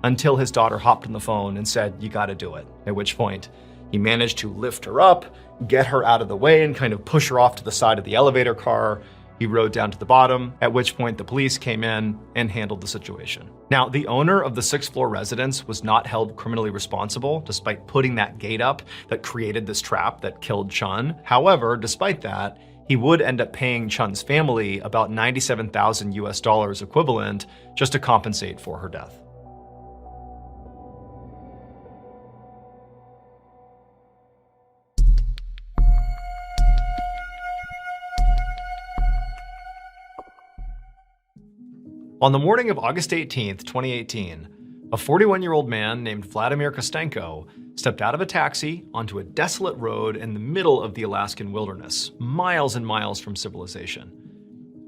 until his daughter hopped on the phone and said, you gotta do it. At which point he managed to lift her up, get her out of the way, and kind of push her off to the side of the elevator car. He rode down to the bottom, at which point the police came in and handled the situation. Now, the owner of the 6th floor residence was not held criminally responsible, despite putting that gate up that created this trap that killed Chun. However, despite that, he would end up paying Chun's family about $97,000 equivalent just to compensate for her death. On the morning of August 18th, 2018, a 41-year-old man named Vladimir Kostenko stepped out of a taxi onto a desolate road in the middle of the Alaskan wilderness, miles and miles from civilization.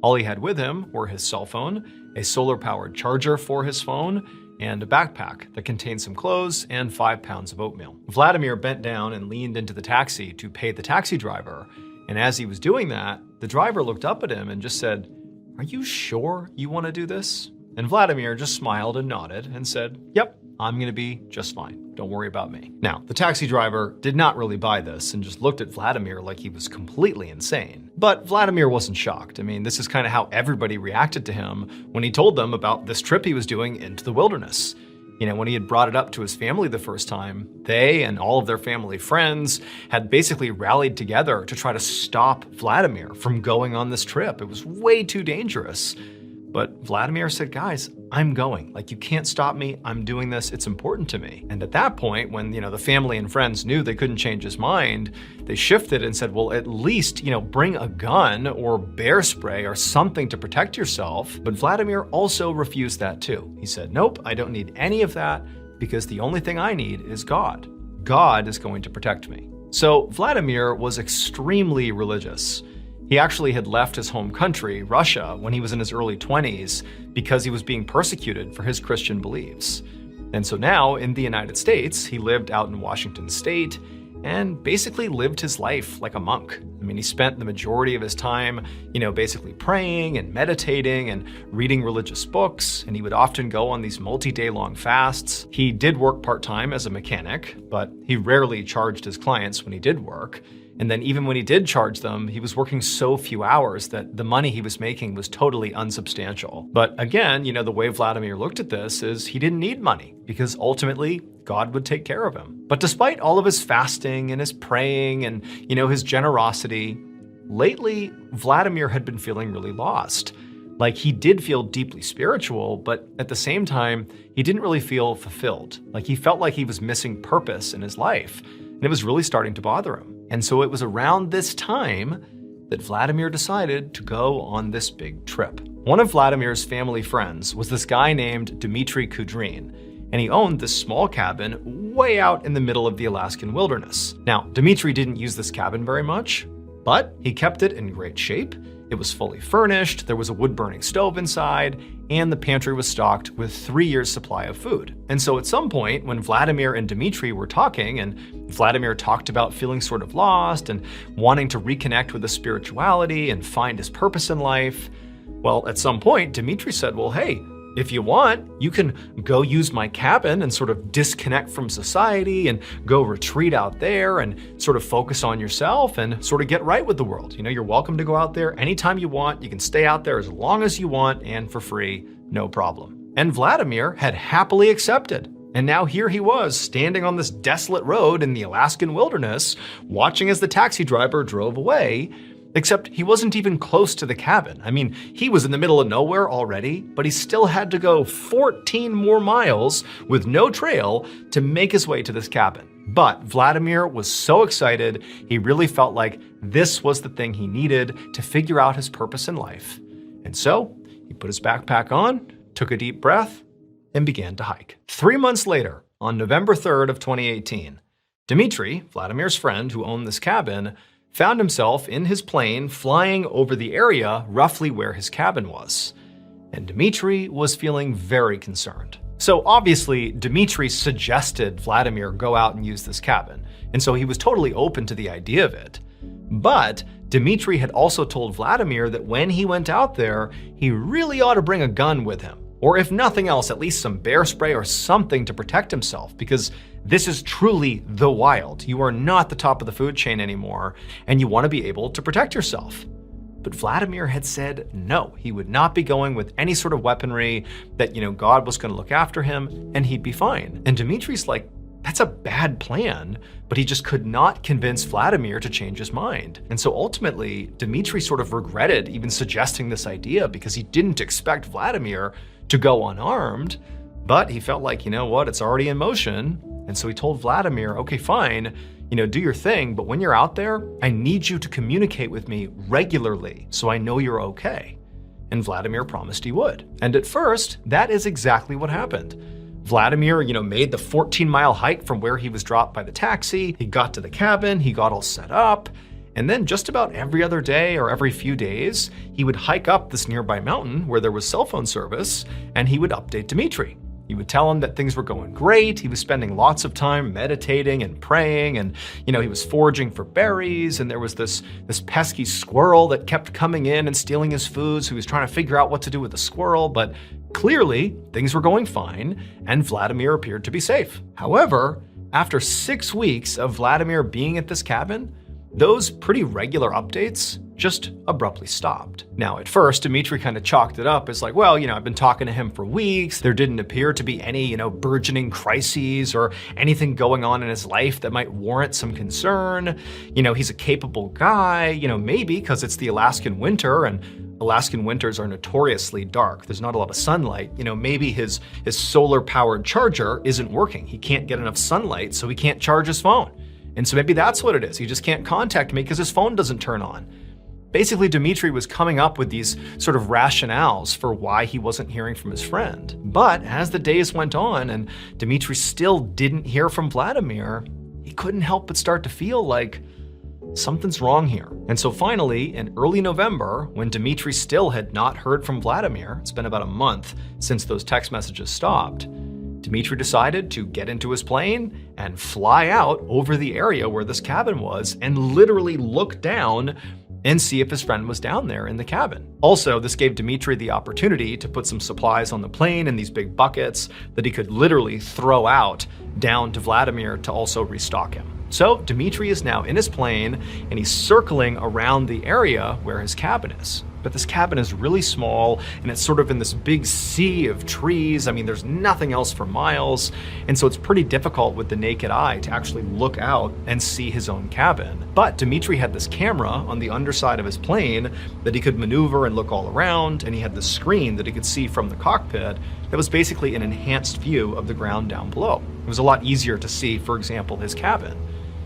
All he had with him were his cell phone, a solar-powered charger for his phone, and a backpack that contained some clothes and 5 pounds of oatmeal. Vladimir bent down and leaned into the taxi to pay the taxi driver, and as he was doing that, the driver looked up at him and just said, "Are you sure you want to do this?" And Vladimir just smiled and nodded and said, "Yep, I'm going to be just fine. Don't worry about me." Now, the taxi driver did not really buy this and just looked at Vladimir like he was completely insane. But Vladimir wasn't shocked. I mean, this is kind of how everybody reacted to him when he told them about this trip he was doing into the wilderness. You know, when he had brought it up to his family the first time, they and all of their family friends had basically rallied together to try to stop Vladimir from going on this trip. It was way too dangerous. But Vladimir said, "Guys, I'm going. Like, you can't stop me. I'm doing this. It's important to me." And at that point, when, the family and friends knew they couldn't change his mind, they shifted and said, well, at least, bring a gun or bear spray or something to protect yourself. But Vladimir also refused that too. He said, "Nope, I don't need any of that because the only thing I need is God. God is going to protect me." So Vladimir was extremely religious. He actually had left his home country, Russia, when he was in his early 20s because he was being persecuted for his Christian beliefs. And so now in the United States, he lived out in Washington State, and basically lived his life like a monk. I mean, he spent the majority of his time, basically praying and meditating and reading religious books, and he would often go on these multi-day long fasts. He did work part-time as a mechanic, but he rarely charged his clients when he did work. And then even when he did charge them, he was working so few hours that the money he was making was totally unsubstantial. But again, the way Vladimir looked at this is he didn't need money because ultimately God would take care of him. But despite all of his fasting and his praying and, his generosity, lately Vladimir had been feeling really lost. Like, he did feel deeply spiritual, but at the same time, he didn't really feel fulfilled. Like, he felt like he was missing purpose in his life, and it was really starting to bother him. And so it was around this time that Vladimir decided to go on this big trip. One of Vladimir's family friends was this guy named Dmitry Kudrin, and he owned this small cabin way out in the middle of the Alaskan wilderness. Now, Dmitry didn't use this cabin very much, but he kept it in great shape. It was fully furnished, there was a wood-burning stove inside, and the pantry was stocked with 3 years' supply of food. And so at some point, when Vladimir and Dmitry were talking, and Vladimir talked about feeling sort of lost and wanting to reconnect with his spirituality and find his purpose in life, well, at some point, Dmitry said, well, hey, if you want, you can go use my cabin and sort of disconnect from society and go retreat out there and sort of focus on yourself and sort of get right with the world. You're welcome to go out there anytime you want. You can stay out there as long as you want and for free, no problem. And Vladimir had happily accepted. And now here he was, standing on this desolate road in the Alaskan wilderness, watching as the taxi driver drove away. Except he wasn't even close to the cabin. I mean, he was in the middle of nowhere already, but he still had to go 14 more miles with no trail to make his way to this cabin. But Vladimir was so excited, he really felt like this was the thing he needed to figure out his purpose in life. And so he put his backpack on, took a deep breath, and began to hike. 3 months later, on November 3rd of 2018, Dmitry, Vladimir's friend who owned this cabin, found himself in his plane flying over the area roughly where his cabin was. And Dmitry was feeling very concerned. So obviously, Dmitry suggested Vladimir go out and use this cabin, and so he was totally open to the idea of it. But Dmitry had also told Vladimir that when he went out there, he really ought to bring a gun with him. Or if nothing else, at least some bear spray or something to protect himself, because this is truly the wild. You are not the top of the food chain anymore, and you want to be able to protect yourself. But Vladimir had said no, he would not be going with any sort of weaponry, that, God was going to look after him, and he'd be fine. And Dmitry's like, that's a bad plan, but he just could not convince Vladimir to change his mind. And so ultimately, Dmitry sort of regretted even suggesting this idea because he didn't expect Vladimir to go unarmed, but he felt like, it's already in motion. And so he told Vladimir, okay, fine, do your thing, but when you're out there, I need you to communicate with me regularly so I know you're okay. And Vladimir promised he would. And at first, that is exactly what happened. Vladimir, made the 14-mile hike from where he was dropped by the taxi. He got to the cabin, he got all set up, and then just about every other day or every few days, he would hike up this nearby mountain where there was cell phone service, and he would update Dmitry. He would tell him that things were going great. He was spending lots of time meditating and praying, and he was foraging for berries, and there was this pesky squirrel that kept coming in and stealing his food, so he was trying to figure out what to do with the squirrel, but clearly things were going fine, and Vladimir appeared to be safe. However, after 6 weeks of Vladimir being at this cabin, those pretty regular updates just abruptly stopped. Now, at first, Dmitry kind of chalked it up as like, well, I've been talking to him for weeks. There didn't appear to be any, burgeoning crises or anything going on in his life that might warrant some concern. He's a capable guy, maybe because it's the Alaskan winter and Alaskan winters are notoriously dark. There's not a lot of sunlight. Maybe his solar-powered charger isn't working. He can't get enough sunlight, so he can't charge his phone. And so maybe that's what it is. He just can't contact me because his phone doesn't turn on. Basically, Dmitry was coming up with these sort of rationales for why he wasn't hearing from his friend. But as the days went on and Dmitry still didn't hear from Vladimir, he couldn't help but start to feel like something's wrong here. And so finally, in early November, when Dmitry still had not heard from Vladimir, it's been about a month since those text messages stopped, Dmitry decided to get into his plane and fly out over the area where this cabin was and literally look down and see if his friend was down there in the cabin. Also, this gave Dmitry the opportunity to put some supplies on the plane in these big buckets that he could literally throw out down to Vladimir to also restock him. So Dmitry is now in his plane and he's circling around the area where his cabin is. But this cabin is really small and it's sort of in this big sea of trees. I mean, there's nothing else for miles. And so it's pretty difficult with the naked eye to actually look out and see his own cabin. But Dmitry had this camera on the underside of his plane that he could maneuver and look all around. And he had the screen that he could see from the cockpit that was basically an enhanced view of the ground down below. It was a lot easier to see, for example, his cabin.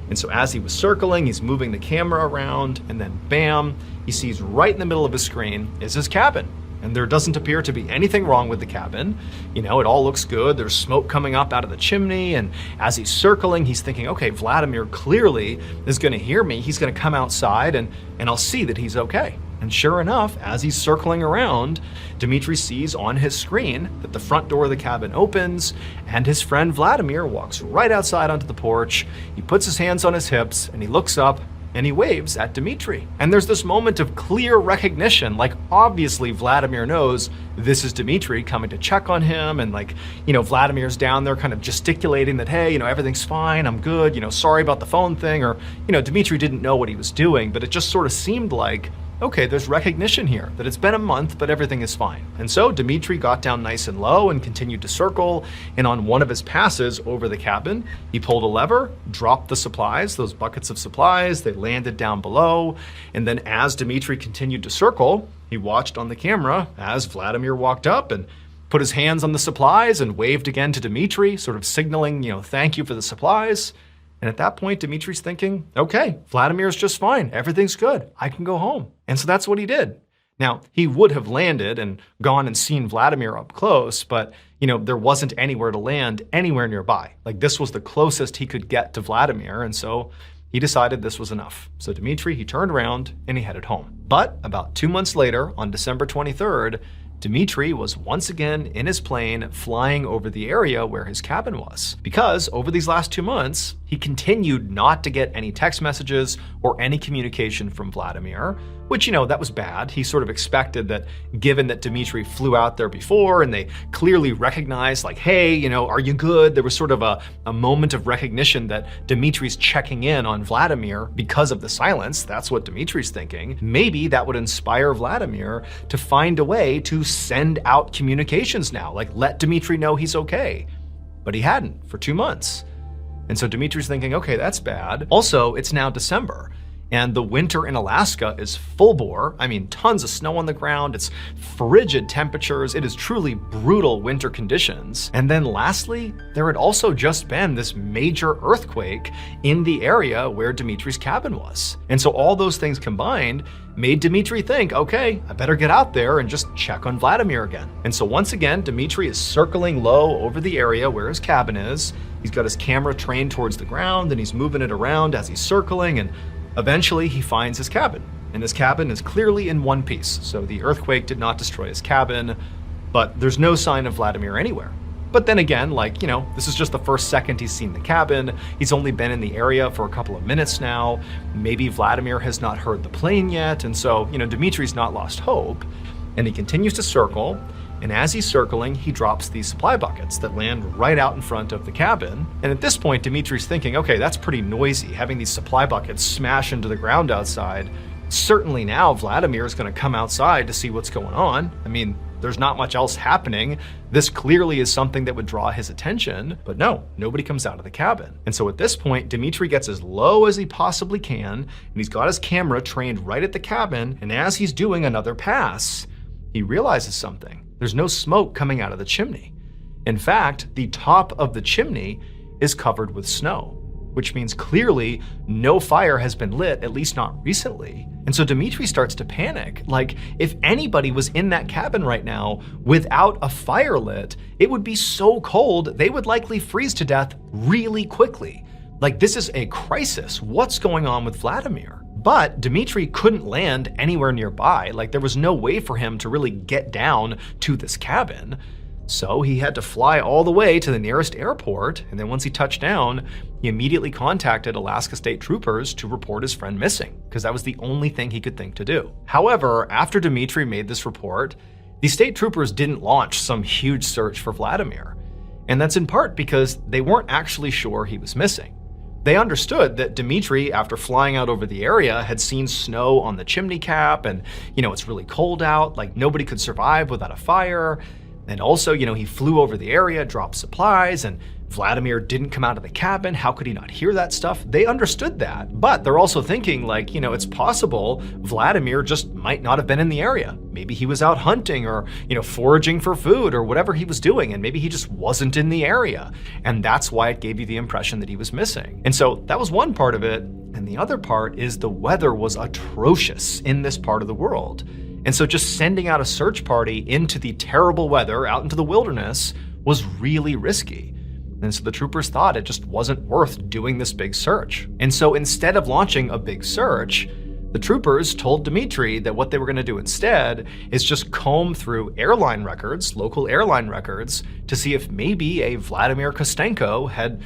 And so as he was circling, he's moving the camera around, and then bam, he sees right in the middle of his screen is his cabin. And there doesn't appear to be anything wrong with the cabin. You know, it all looks good. There's smoke coming up out of the chimney. And as he's circling, he's thinking, okay, Vladimir clearly is going to hear me. He's going to come outside and I'll see that he's okay. And sure enough, as he's circling around, Dmitry sees on his screen that the front door of the cabin opens and his friend Vladimir walks right outside onto the porch. He puts his hands on his hips and he looks up and he waves at Dmitry. And there's this moment of clear recognition. Like, obviously Vladimir knows this is Dmitry coming to check on him. And like, you know, Vladimir's down there kind of gesticulating that, hey, you know, everything's fine, I'm good, you know, sorry about the phone thing. Or, you know, Dmitry didn't know what he was doing, but it just sort of seemed like, okay, there's recognition here, that it's been a month, but everything is fine. And so Dmitry got down nice and low and continued to circle, and on one of his passes over the cabin, he pulled a lever, dropped the supplies, those buckets of supplies, they landed down below, and then as Dmitry continued to circle, he watched on the camera as Vladimir walked up and put his hands on the supplies and waved again to Dmitry, sort of signaling, you know, thank you for the supplies. And at that point, Dmitry's thinking, okay, Vladimir's just fine. Everything's good. I can go home. And so that's what he did. Now, he would have landed and gone and seen Vladimir up close, but, you know, there wasn't anywhere to land anywhere nearby. Like, this was the closest he could get to Vladimir. And so he decided this was enough. So Dmitry, he turned around and he headed home. But about 2 months later, on December 23rd, Dmitry was once again in his plane flying over the area where his cabin was. Because over these last 2 months, he continued not to get any text messages or any communication from Vladimir, which, you know, that was bad. He sort of expected that, given that Dmitry flew out there before and they clearly recognized, like, hey, you know, are you good? There was sort of a moment of recognition that Dmitry's checking in on Vladimir because of the silence. That's what Dmitry's thinking. Maybe that would inspire Vladimir to find a way to send out communications now, like let Dmitry know he's okay. But he hadn't for 2 months. And so Dmitry's thinking, okay, that's bad. Also, it's now December. And the winter in Alaska is full bore. I mean, tons of snow on the ground. It's frigid temperatures. It is truly brutal winter conditions. And then lastly, there had also just been this major earthquake in the area where Dmitry's cabin was. And so all those things combined made Dmitry think, okay, I better get out there and just check on Vladimir again. And so once again, Dmitry is circling low over the area where his cabin is. He's got his camera trained towards the ground and he's moving it around as he's circling, and eventually he finds his cabin. And his cabin is clearly in one piece. So the earthquake did not destroy his cabin, but there's no sign of Vladimir anywhere. But then again, like, you know, this is just the first second he's seen the cabin. He's only been in the area for a couple of minutes now. Maybe Vladimir has not heard the plane yet. And so, you know, Dmitry's not lost hope. And he continues to circle. And as he's circling, he drops these supply buckets that land right out in front of the cabin. And at this point, Dmitry's thinking, okay, that's pretty noisy, having these supply buckets smash into the ground outside. Certainly now Vladimir is going to come outside to see what's going on. I mean, there's not much else happening. This clearly is something that would draw his attention, but no, nobody comes out of the cabin. And so at this point, Dmitry gets as low as he possibly can, and he's got his camera trained right at the cabin. And as he's doing another pass, he realizes something. There's no smoke coming out of the chimney. In fact, the top of the chimney is covered with snow, which means clearly no fire has been lit, at least not recently. And so Dmitry starts to panic. Like, if anybody was in that cabin right now without a fire lit, it would be so cold, they would likely freeze to death really quickly. Like, this is a crisis. What's going on with Vladimir? But Dmitry couldn't land anywhere nearby. Like, there was no way for him to really get down to this cabin. So he had to fly all the way to the nearest airport, and then once he touched down, he immediately contacted Alaska State Troopers to report his friend missing, because that was the only thing he could think to do. However, after Dmitry made this report, the state troopers didn't launch some huge search for Vladimir. And that's in part because they weren't actually sure he was missing. They understood that Dmitry, after flying out over the area, had seen snow on the chimney cap, and, it's really cold out, like nobody could survive without a fire. And also, he flew over the area, dropped supplies, and Vladimir didn't come out of the cabin. How could he not hear that stuff? They understood that, but they're also thinking it's possible Vladimir just might not have been in the area. Maybe he was out hunting or, foraging for food or whatever he was doing, and maybe he just wasn't in the area. And that's why it gave you the impression that he was missing. And so that was one part of it. And the other part is the weather was atrocious in this part of the world. And so just sending out a search party into the terrible weather out into the wilderness was really risky. And so the troopers thought it just wasn't worth doing this big search. And so instead of launching a big search, the troopers told Dmitry that what they were going to do instead is just comb through airline records, local airline records, to see if maybe a Vladimir Kostenko had,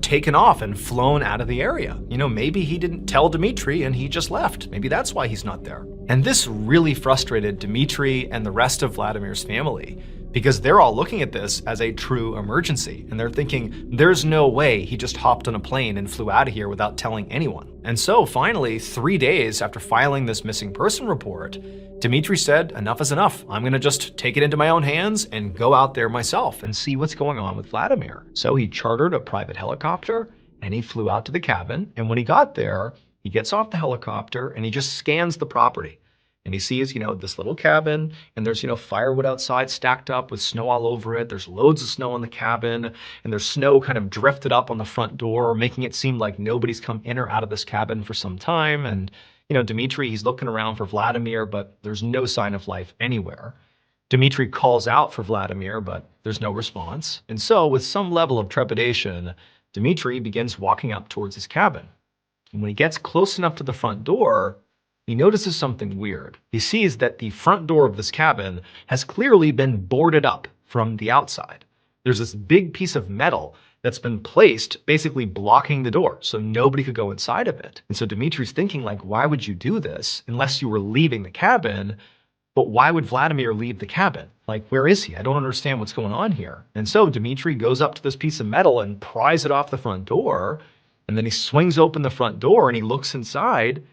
taken off and flown out of the area. Maybe he didn't tell Dmitry and he just left. Maybe that's why he's not there. And this really frustrated Dmitry and the rest of Vladimir's family, because they're all looking at this as a true emergency. And they're thinking, there's no way he just hopped on a plane and flew out of here without telling anyone. And so finally, 3 days after filing this missing person report, Dmitry said, enough is enough. I'm gonna just take it into my own hands and go out there myself and see what's going on with Vladimir. So he chartered a private helicopter and he flew out to the cabin. And when he got there, he gets off the helicopter and he just scans the property. And he sees, this little cabin, and there's, firewood outside stacked up with snow all over it. There's loads of snow in the cabin, and there's snow kind of drifted up on the front door, making it seem like nobody's come in or out of this cabin for some time. And, Dmitry, he's looking around for Vladimir, but there's no sign of life anywhere. Dmitry calls out for Vladimir, but there's no response. And so, with some level of trepidation, Dmitry begins walking up towards his cabin. And when he gets close enough to the front door, he notices something weird. He sees that the front door of this cabin has clearly been boarded up from the outside. There's this big piece of metal that's been placed, basically blocking the door, so nobody could go inside of it. And so Dmitry's thinking, why would you do this unless you were leaving the cabin? But why would Vladimir leave the cabin? Where is he? I don't understand what's going on here. And so Dmitry goes up to this piece of metal and pries it off the front door, and then he swings open the front door and he looks inside,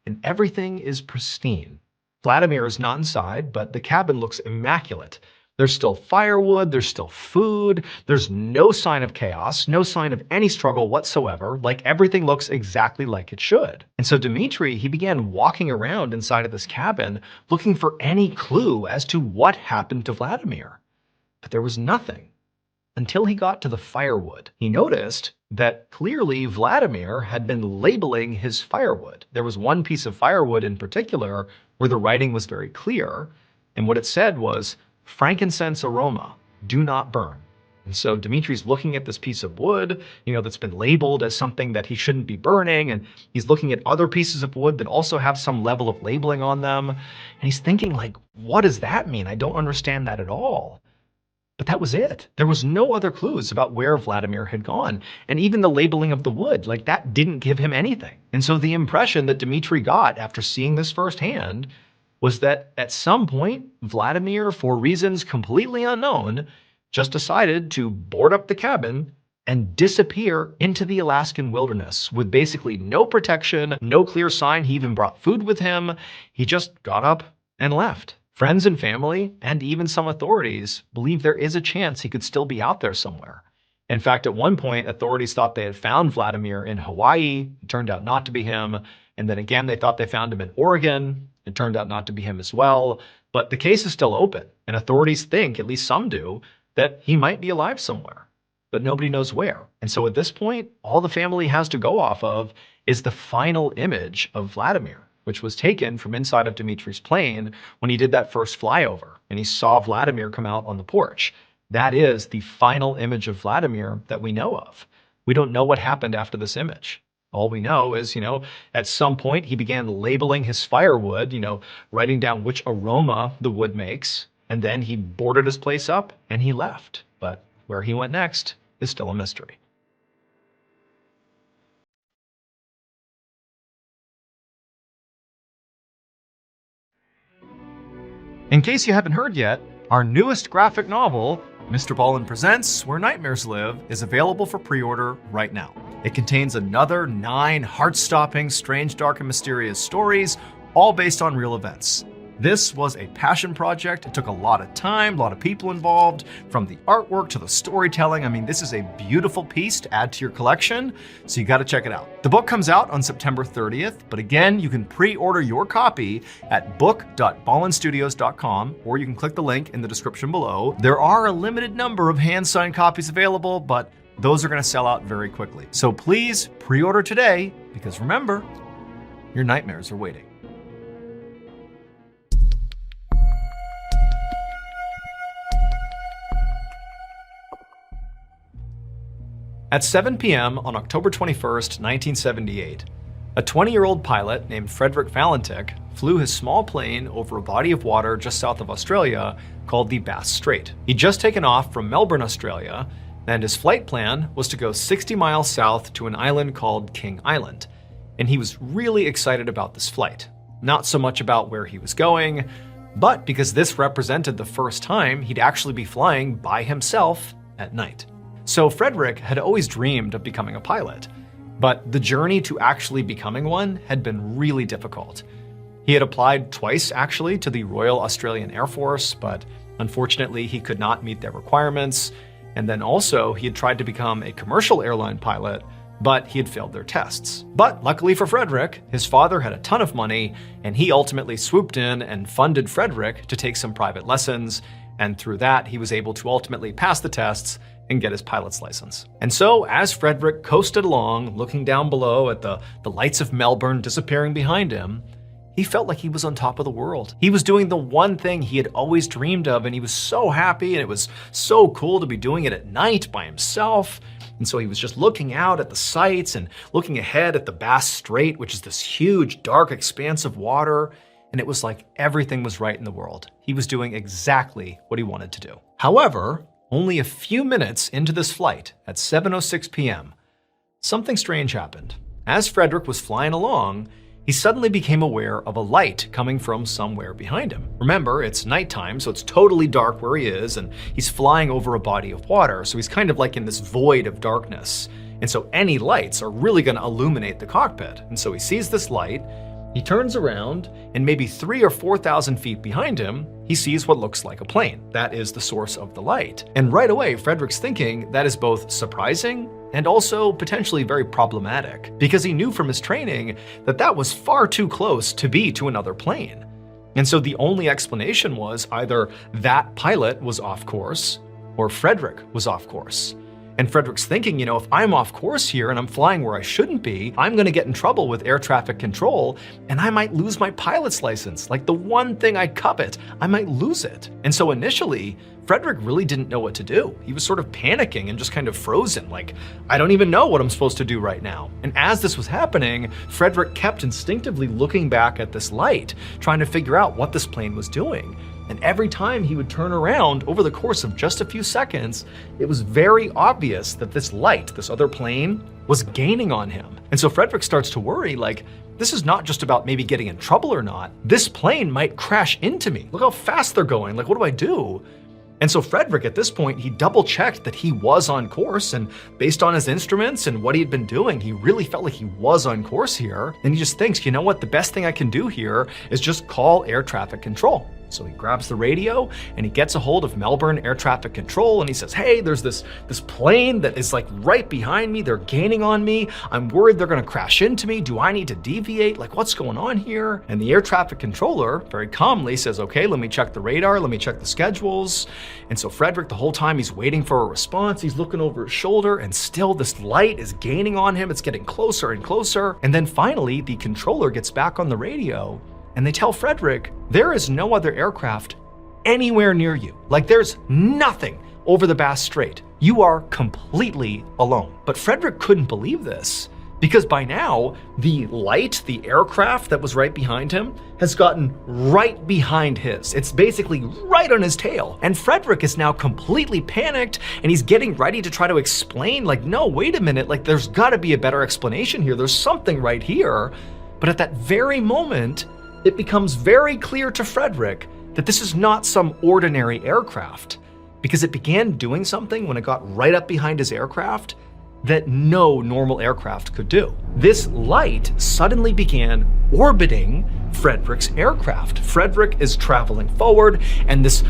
and everything is pristine. Vladimir is not inside, but the cabin looks immaculate. There's still firewood, there's still food, there's no sign of chaos, no sign of any struggle whatsoever, everything looks exactly like it should. And so Dmitry, he began walking around inside of this cabin, looking for any clue as to what happened to Vladimir. But there was nothing. Until he got to the firewood. He noticed that clearly Vladimir had been labeling his firewood. There was one piece of firewood in particular where the writing was very clear, and what it said was, frankincense aroma, do not burn. And so Dmitry's looking at this piece of wood, that's been labeled as something that he shouldn't be burning, and he's looking at other pieces of wood that also have some level of labeling on them, and he's thinking, what does that mean? I don't understand that at all. But that was it. There was no other clues about where Vladimir had gone. And even the labeling of the wood, that didn't give him anything. And so the impression that Dmitry got after seeing this firsthand was that at some point, Vladimir, for reasons completely unknown, just decided to board up the cabin and disappear into the Alaskan wilderness with basically no protection, no clear sign he even brought food with him. He just got up and left. Friends and family, and even some authorities, believe there is a chance he could still be out there somewhere. In fact, at one point, authorities thought they had found Vladimir in Hawaii. It turned out not to be him. And then again, they thought they found him in Oregon. It turned out not to be him as well. But the case is still open, and authorities think, at least some do, that he might be alive somewhere, but nobody knows where. And so at this point, all the family has to go off of is the final image of Vladimir, which was taken from inside of Dmitry's plane when he did that first flyover, and he saw Vladimir come out on the porch. That is the final image of Vladimir that we know of. We don't know what happened after this image. All we know is, at some point he began labeling his firewood, writing down which aroma the wood makes. And then he boarded his place up and he left. But where he went next is still a mystery. In case you haven't heard yet, our newest graphic novel, Mr. Ballin Presents Where Nightmares Live, is available for pre-order right now. It contains another 9 heart-stopping, strange, dark, and mysterious stories, all based on real events. This was a passion project. It took a lot of time, a lot of people involved, from the artwork to the storytelling. I mean, this is a beautiful piece to add to your collection, so you gotta check it out. The book comes out on September 30th, but again, you can pre-order your copy at book.ballinstudios.com, or you can click the link in the description below. There are a limited number of hand-signed copies available, but those are gonna sell out very quickly. So please pre-order today, because remember, your nightmares are waiting. At 7 p.m. on October 21st, 1978, a 20-year-old pilot named Frederick Valentik flew his small plane over a body of water just south of Australia called the Bass Strait. He'd just taken off from Melbourne, Australia, and his flight plan was to go 60 miles south to an island called King Island. And he was really excited about this flight. Not so much about where he was going, but because this represented the first time he'd actually be flying by himself at night. So Frederick had always dreamed of becoming a pilot, but the journey to actually becoming one had been really difficult. He had applied twice actually to the Royal Australian Air Force, but unfortunately he could not meet their requirements. And then also he had tried to become a commercial airline pilot, but he had failed their tests. But luckily for Frederick, his father had a ton of money, and he ultimately swooped in and funded Frederick to take some private lessons. And through that, he was able to ultimately pass the tests and get his pilot's license. And so as Frederick coasted along, looking down below at the lights of Melbourne disappearing behind him, he felt like he was on top of the world. He was doing the one thing he had always dreamed of, and he was so happy, and it was so cool to be doing it at night by himself. And so he was just looking out at the sights and looking ahead at the Bass Strait, which is this huge, dark expanse of water. And it was like everything was right in the world. He was doing exactly what he wanted to do. However, only a few minutes into this flight, at 7:06 p.m., something strange happened. As Frederick was flying along, he suddenly became aware of a light coming from somewhere behind him. Remember, it's nighttime, so it's totally dark where he is, and he's flying over a body of water, so he's kind of like in this void of darkness. And so any lights are really gonna illuminate the cockpit. And so he sees this light, he turns around, and maybe 3,000 or 4,000 feet behind him, he sees what looks like a plane. That is the source of the light. And right away, Frederick's thinking that is both surprising and also potentially very problematic, because he knew from his training that that was far too close to be to another plane. And so the only explanation was either that pilot was off course or Frederick was off course. And Frederick's thinking, if I'm off course here and I'm flying where I shouldn't be, I'm gonna get in trouble with air traffic control and I might lose my pilot's license. Like the one thing I covet, I might lose it. And so initially, Frederick really didn't know what to do. He was sort of panicking and just kind of frozen, like, I don't even know what I'm supposed to do right now. And as this was happening, Frederick kept instinctively looking back at this light, trying to figure out what this plane was doing. And every time he would turn around over the course of just a few seconds, it was very obvious that this light, this other plane, was gaining on him. And so Frederick starts to worry, like, this is not just about maybe getting in trouble or not. This plane might crash into me. Look how fast they're going. Like, what do I do? And so Frederick, at this point, he double checked that he was on course, and based on his instruments and what he had been doing, he really felt like he was on course here. And he just thinks, you know what, the best thing I can do here is just call air traffic control. So he grabs the radio and he gets a hold of Melbourne Air Traffic Control and he says, hey, there's this plane that is like right behind me. They're gaining on me. I'm worried they're gonna crash into me. Do I need to deviate? Like, what's going on here? And the air traffic controller very calmly says, okay, let me check the radar. Let me check the schedules. And so Frederick, the whole time he's waiting for a response, he's looking over his shoulder and still this light is gaining on him. It's getting closer and closer. And then finally the controller gets back on the radio and they tell Frederick, there is no other aircraft anywhere near you. Like, there's nothing over the Bass Strait. You are completely alone. But Frederick couldn't believe this Because by now, the light, the aircraft that was right behind him, has gotten right behind his. It's basically right on his tail. And Frederick is now completely panicked, and he's getting ready to try to explain, like, no, wait a minute, like, there's gotta be a better explanation here. There's something right here. But at that very moment, it becomes very clear to Frederick that this is not some ordinary aircraft, because it began doing something when it got right up behind his aircraft that no normal aircraft could do. This light suddenly began orbiting Frederick's aircraft. Frederick is traveling forward, and this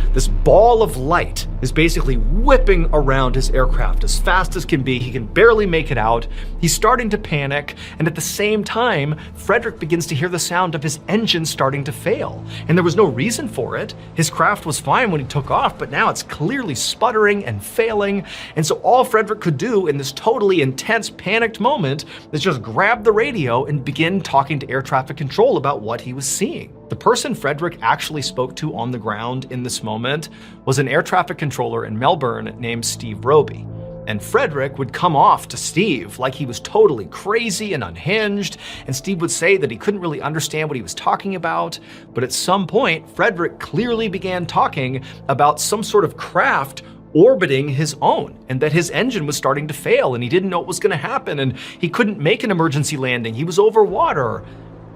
ball of light is basically whipping around his aircraft as fast as can be. He can barely make it out. He's starting to panic, and at the same time, Frederick begins to hear the sound of his engine starting to fail. And there was no reason for it. His craft was fine when he took off, but now it's clearly sputtering and failing. And so all Frederick could do in this totally intense, panicked moment is just grab the radio and begin talking to air traffic control about what he was seeing. The person Frederick actually spoke to on the ground in this moment was an air traffic controller in Melbourne named Steve Roby. And Frederick would come off to Steve like he was totally crazy and unhinged, and Steve would say that he couldn't really understand what he was talking about. But at some point, Frederick clearly began talking about some sort of craft orbiting his own, and that his engine was starting to fail, and he didn't know what was going to happen, and he couldn't make an emergency landing. He was over water.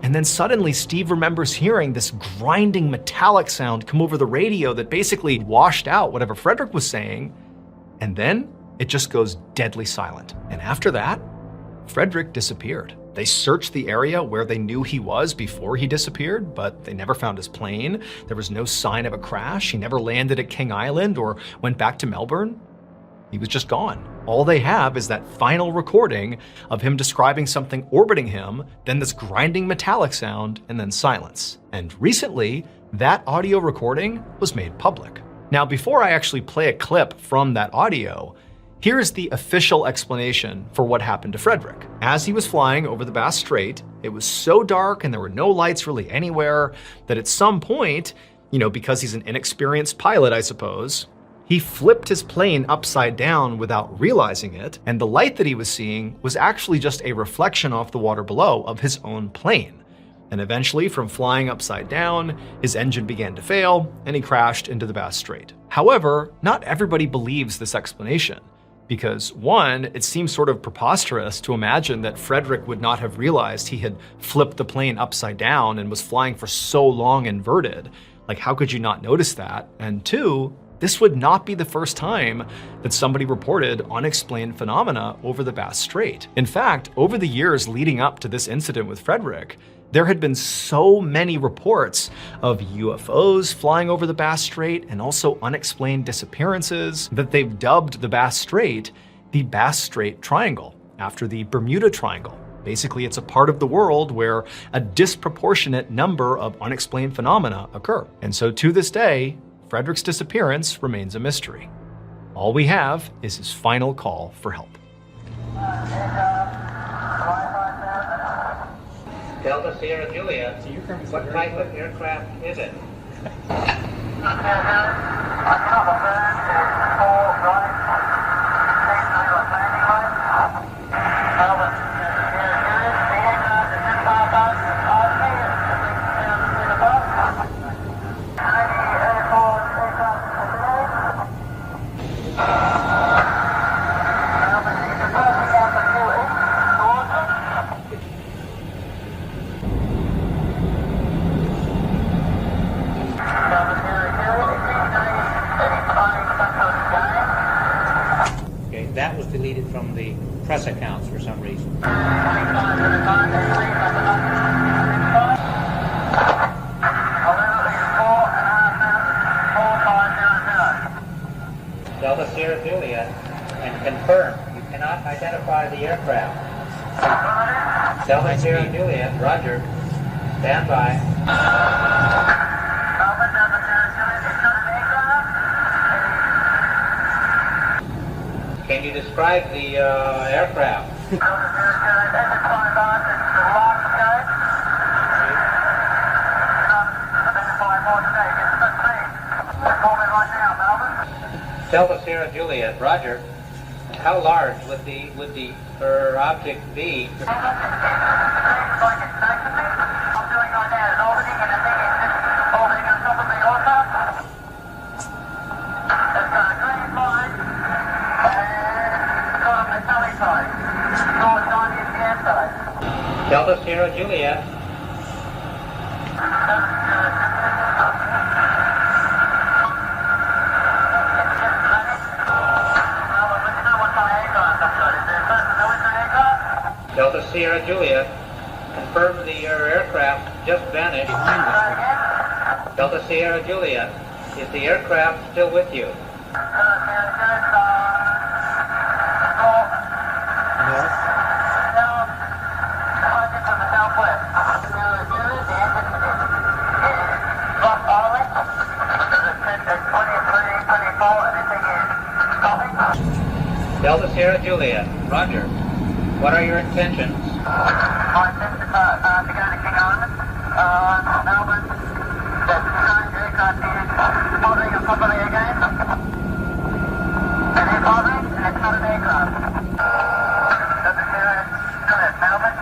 And then suddenly Steve remembers hearing this grinding metallic sound come over the radio that basically washed out whatever Frederick was saying. And then it just goes deadly silent. And after that, Frederick disappeared. They searched the area where they knew he was before he disappeared, but they never found his plane. There was no sign of a crash. He never landed at King Island or went back to Melbourne. He was just gone. All they have is that final recording of him describing something orbiting him, then this grinding metallic sound, and then silence. And recently, that audio recording was made public. Now, before I actually play a clip from that audio, here's the official explanation for what happened to Frederick. As he was flying over the Bass Strait, it was so dark and there were no lights really anywhere that at some point, because he's an inexperienced pilot, I suppose, he flipped his plane upside down without realizing it, and the light that he was seeing was actually just a reflection off the water below of his own plane. And eventually, from flying upside down, his engine began to fail, and he crashed into the Bass Strait. However, not everybody believes this explanation, because one, it seems sort of preposterous to imagine that Frederick would not have realized he had flipped the plane upside down and was flying for so long inverted. Like, how could you not notice that? And two, this would not be the first time that somebody reported unexplained phenomena over the Bass Strait. In fact, over the years leading up to this incident with Frederick, there had been so many reports of UFOs flying over the Bass Strait and also unexplained disappearances that they've dubbed the Bass Strait the Bass Strait Triangle, after the Bermuda Triangle. Basically, it's a part of the world where a disproportionate number of unexplained phenomena occur. And so to this day, Frederick's disappearance remains a mystery. All we have is his final call for help. Delta Sierra Juliet, what type of aircraft is it? That was deleted from the press accounts for some reason. Delta Sierra Juliet, and confirm you cannot identify the aircraft. Delta Sierra Juliet, roger. Stand by. Can you describe the aircraft? Delta Sierra Juliet, roger. How large would the object be? Delta Sierra Juliet. Delta Sierra Juliet. Confirm the aircraft just vanished. Delta Sierra Juliet. Is the aircraft still with you? Delta Sierra Juliet, roger. What are your intentions? My intentions to go to King Island, Melbourne, the current aircraft is modelling and properly again. And it's modelling, and it's not an aircraft. Delta Sierra Juliet, Melbourne.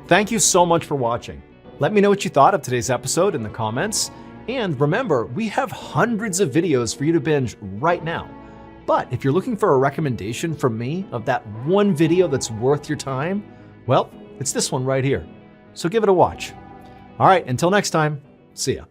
Thank you so much for watching. Let me know what you thought of today's episode in the comments. And remember, we have hundreds of videos for you to binge right now. But if you're looking for a recommendation from me of that one video that's worth your time, well, it's this one right here. So give it a watch. All right, until next time, see ya.